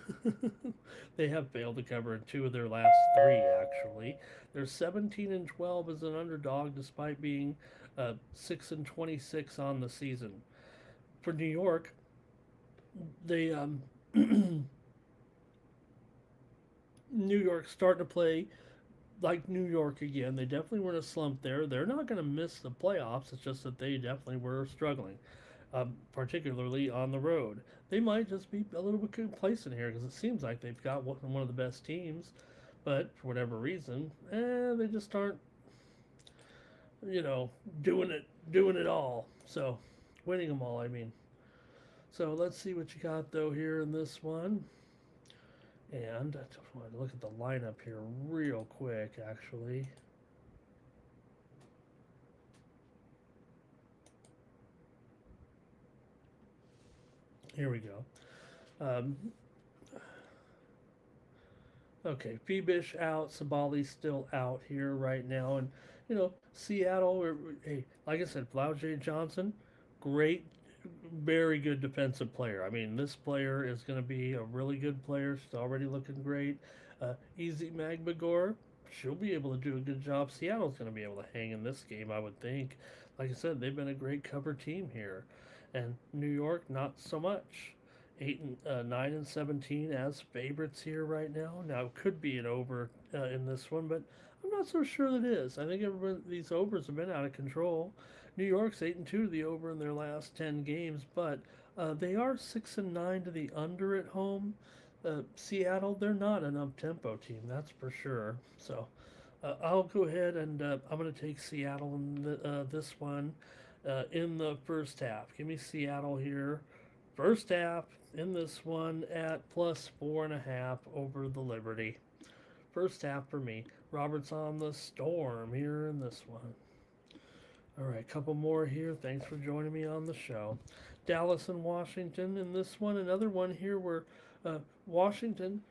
They have failed to cover in 2 of their last 3, actually. They're 17-12 as an underdog, despite being 6-26 on the season. For New York, they New York's starting to play like New York again. They definitely were in a slump there. They're not going to miss the playoffs. It's just that they definitely were struggling, particularly on the road. They might just be a little bit complacent here because it seems like they've got one of the best teams, but for whatever reason, they just aren't, doing it all. So, winning them all, I mean. So let's see what you got though here in this one. And I just want to look at the lineup here real quick, actually. Here we go. Okay, Phoebish out, Sabali's still out here right now. And, Seattle, hey, like I said, Flaujae Johnson, great, very good defensive player. I mean, this player is going to be a really good player. She's already looking great. Easy Magbagor, she'll be able to do a good job. Seattle's going to be able to hang in this game, I would think. Like I said, they've been a great cover team here. And New York, not so much. 9-17 as favorites here right now. Now, it could be an over in this one, but I'm not so sure that it is. I think these overs have been out of control. New York's 8-2 the over in their last 10 games, but they are 6-9 to the under at home. Seattle, they're not an up-tempo team, that's for sure. So I'll go ahead and I'm going to take Seattle in this one in the first half. Give me Seattle here. First half in this one at plus 4.5 over the Liberty. First half for me. Robert's on the Storm here in this one. All right, a couple more here. Thanks for joining me on the show. Dallas and Washington in this one. Another one here where Washington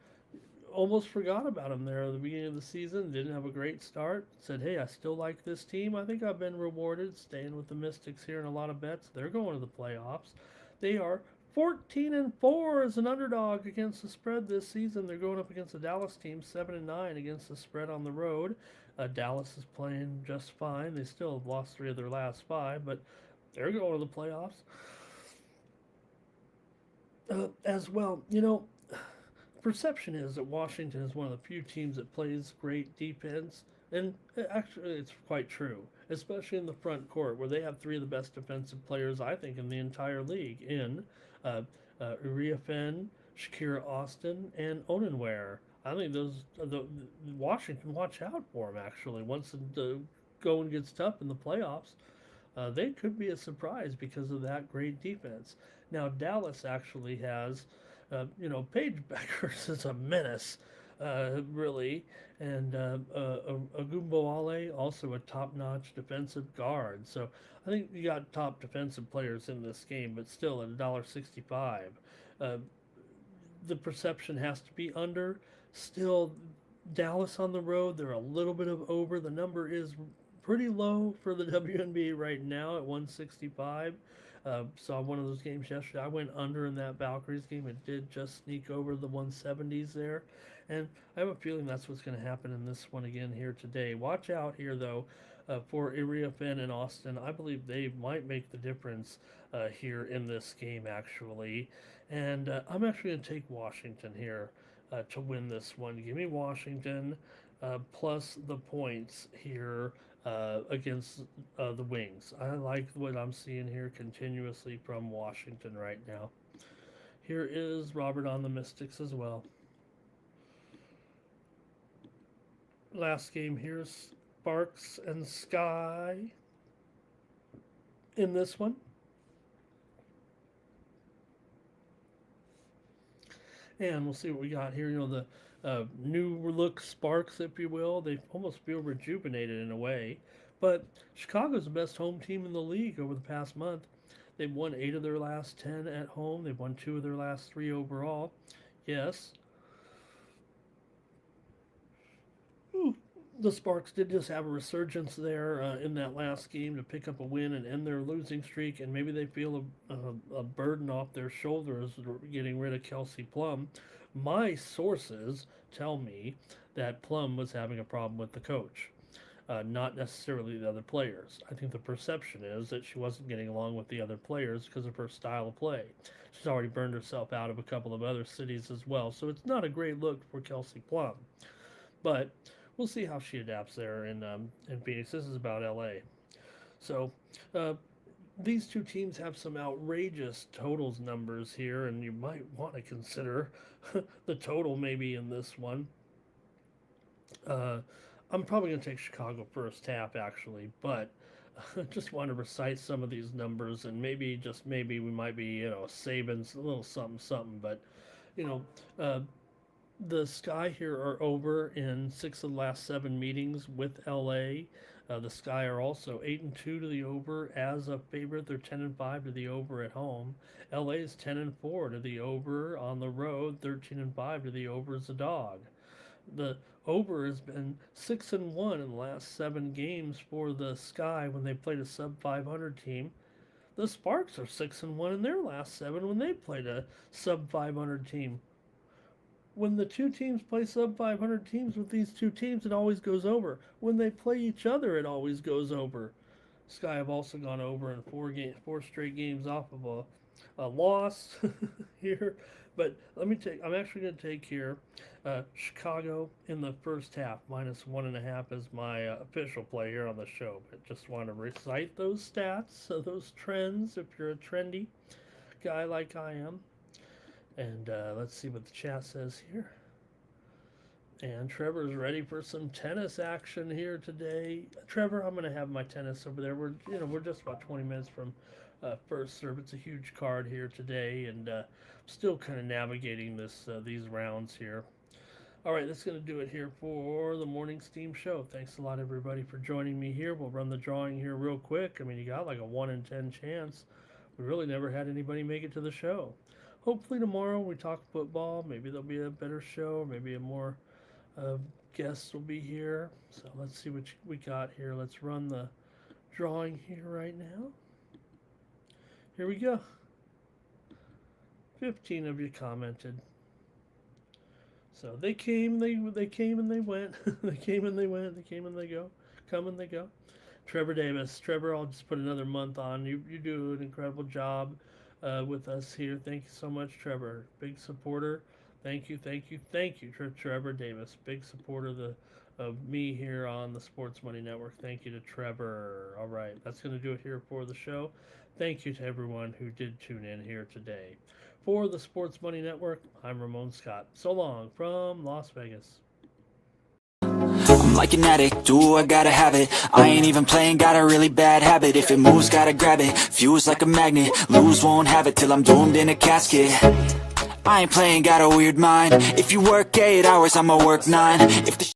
almost forgot about him there at the beginning of the season. Didn't have a great start. Said, hey, I still like this team. I think I've been rewarded staying with the Mystics here in a lot of bets. They're going to the playoffs. They are 14-4 as an underdog against the spread this season. They're going up against the Dallas team, 7-9 against the spread on the road. Dallas is playing just fine. They still have lost 3 of their last 5, but they're going to the playoffs. as well. Perception is that Washington is one of the few teams that plays great defense, and actually, it's quite true, especially in the front court where they have three of the best defensive players I think in the entire league in uh, Uriah Finn, Shakira Austin, and Onenware. I think the Washington watch out for them actually once the going gets tough in the playoffs. They could be a surprise because of that great defense. Now Dallas actually has, Paige Beckers is a menace, really, and Agumboale also a top-notch defensive guard. So I think you got top defensive players in this game, but still at $1.65. Uh, the perception has to be under. Still, Dallas on the road, they're a little bit of over. The number is pretty low for the WNBA right now at 165. Saw one of those games yesterday. I went under in that Valkyries game. It did just sneak over the 170s there. And I have a feeling that's what's going to happen in this one again here today. Watch out here, though, for Uriah Finn and Austin. I believe they might make the difference here in this game, actually. And I'm actually going to take Washington here to win this one. Give me Washington plus the points here against the Wings. I like what I'm seeing here continuously from Washington right now. Here is Robert on the Mystics as well. Last game here, Sparks and Sky in this one. And we'll see what we got here. The new look Sparks, if you will. They almost feel rejuvenated in a way. But Chicago's the best home team in the league over the past month. They've won 8 of their last 10 at home. They've won 2 of their last 3 overall. Yes. The Sparks did just have a resurgence there in that last game to pick up a win and end their losing streak, and maybe they feel a burden off their shoulders getting rid of Kelsey Plum. My sources tell me that Plum was having a problem with the coach, not necessarily the other players. I think the perception is that she wasn't getting along with the other players because of her style of play. She's already burned herself out of a couple of other cities as well, so it's not a great look for Kelsey Plum. But we'll see how she adapts there in Phoenix. This is about LA. So these two teams have some outrageous totals numbers here, and you might want to consider the total maybe in this one. I'm probably going to take Chicago first half, actually, but I just want to recite some of these numbers, and maybe, just maybe, we might be, saving a little something, something, but, the Sky here are over in 6 of the last 7 meetings with LA. The Sky are also 8-2 to the over as a favorite. They're 10-5 to the over at home. LA is 10-4 to the over on the road. 13-5 to the over as a dog. The over has been 6-1 in the last 7 games for the Sky when they played a sub 500 team. The Sparks are 6-1 in their last 7 when they played a sub 500 team. When the two teams play sub 500 teams with these two teams, it always goes over. When they play each other, it always goes over. Sky have also gone over in 4 straight games off of a loss here. But I'm actually going to take here Chicago in the first half, -1.5 is my official play here on the show. But just want to recite those stats, those trends, if you're a trendy guy like I am. And let's see what the chat says here. And Trevor's ready for some tennis action here today. Trevor, I'm going to have my tennis over there. We're just about 20 minutes from first serve. It's a huge card here today, and still kind of navigating these rounds here. All right, that's going to do it here for the Morning Steam Show. Thanks a lot, everybody, for joining me here. We'll run the drawing here real quick. I mean, you got like a 1 in 10 chance. We really never had anybody make it to the show. Hopefully tomorrow we talk football. Maybe there'll be a better show. Maybe a more guests will be here. So let's see what we got here. Let's run the drawing here right now. Here we go. 15 of you commented. So they came, they came and they went. They came and they went. They came and they go. Come and they go. Trevor Davis. Trevor, I'll just put another month on. You do an incredible job. with us here. Thank you so much, Trevor. Big supporter. Thank you, Trevor Davis. Big supporter of me here on the Sports Money Network. Thank you to Trevor. All right, that's going to do it here for the show. Thank you to everyone who did tune in here today. For the Sports Money Network, I'm Ramon Scott. So long from Las Vegas. I'm like an addict, do I gotta have it. I ain't even playing, got a really bad habit. If it moves, gotta grab it, fuse like a magnet. Lose, won't have it till I'm doomed in a casket. I ain't playing, got a weird mind. If you work 8 hours, I'ma work 9. If the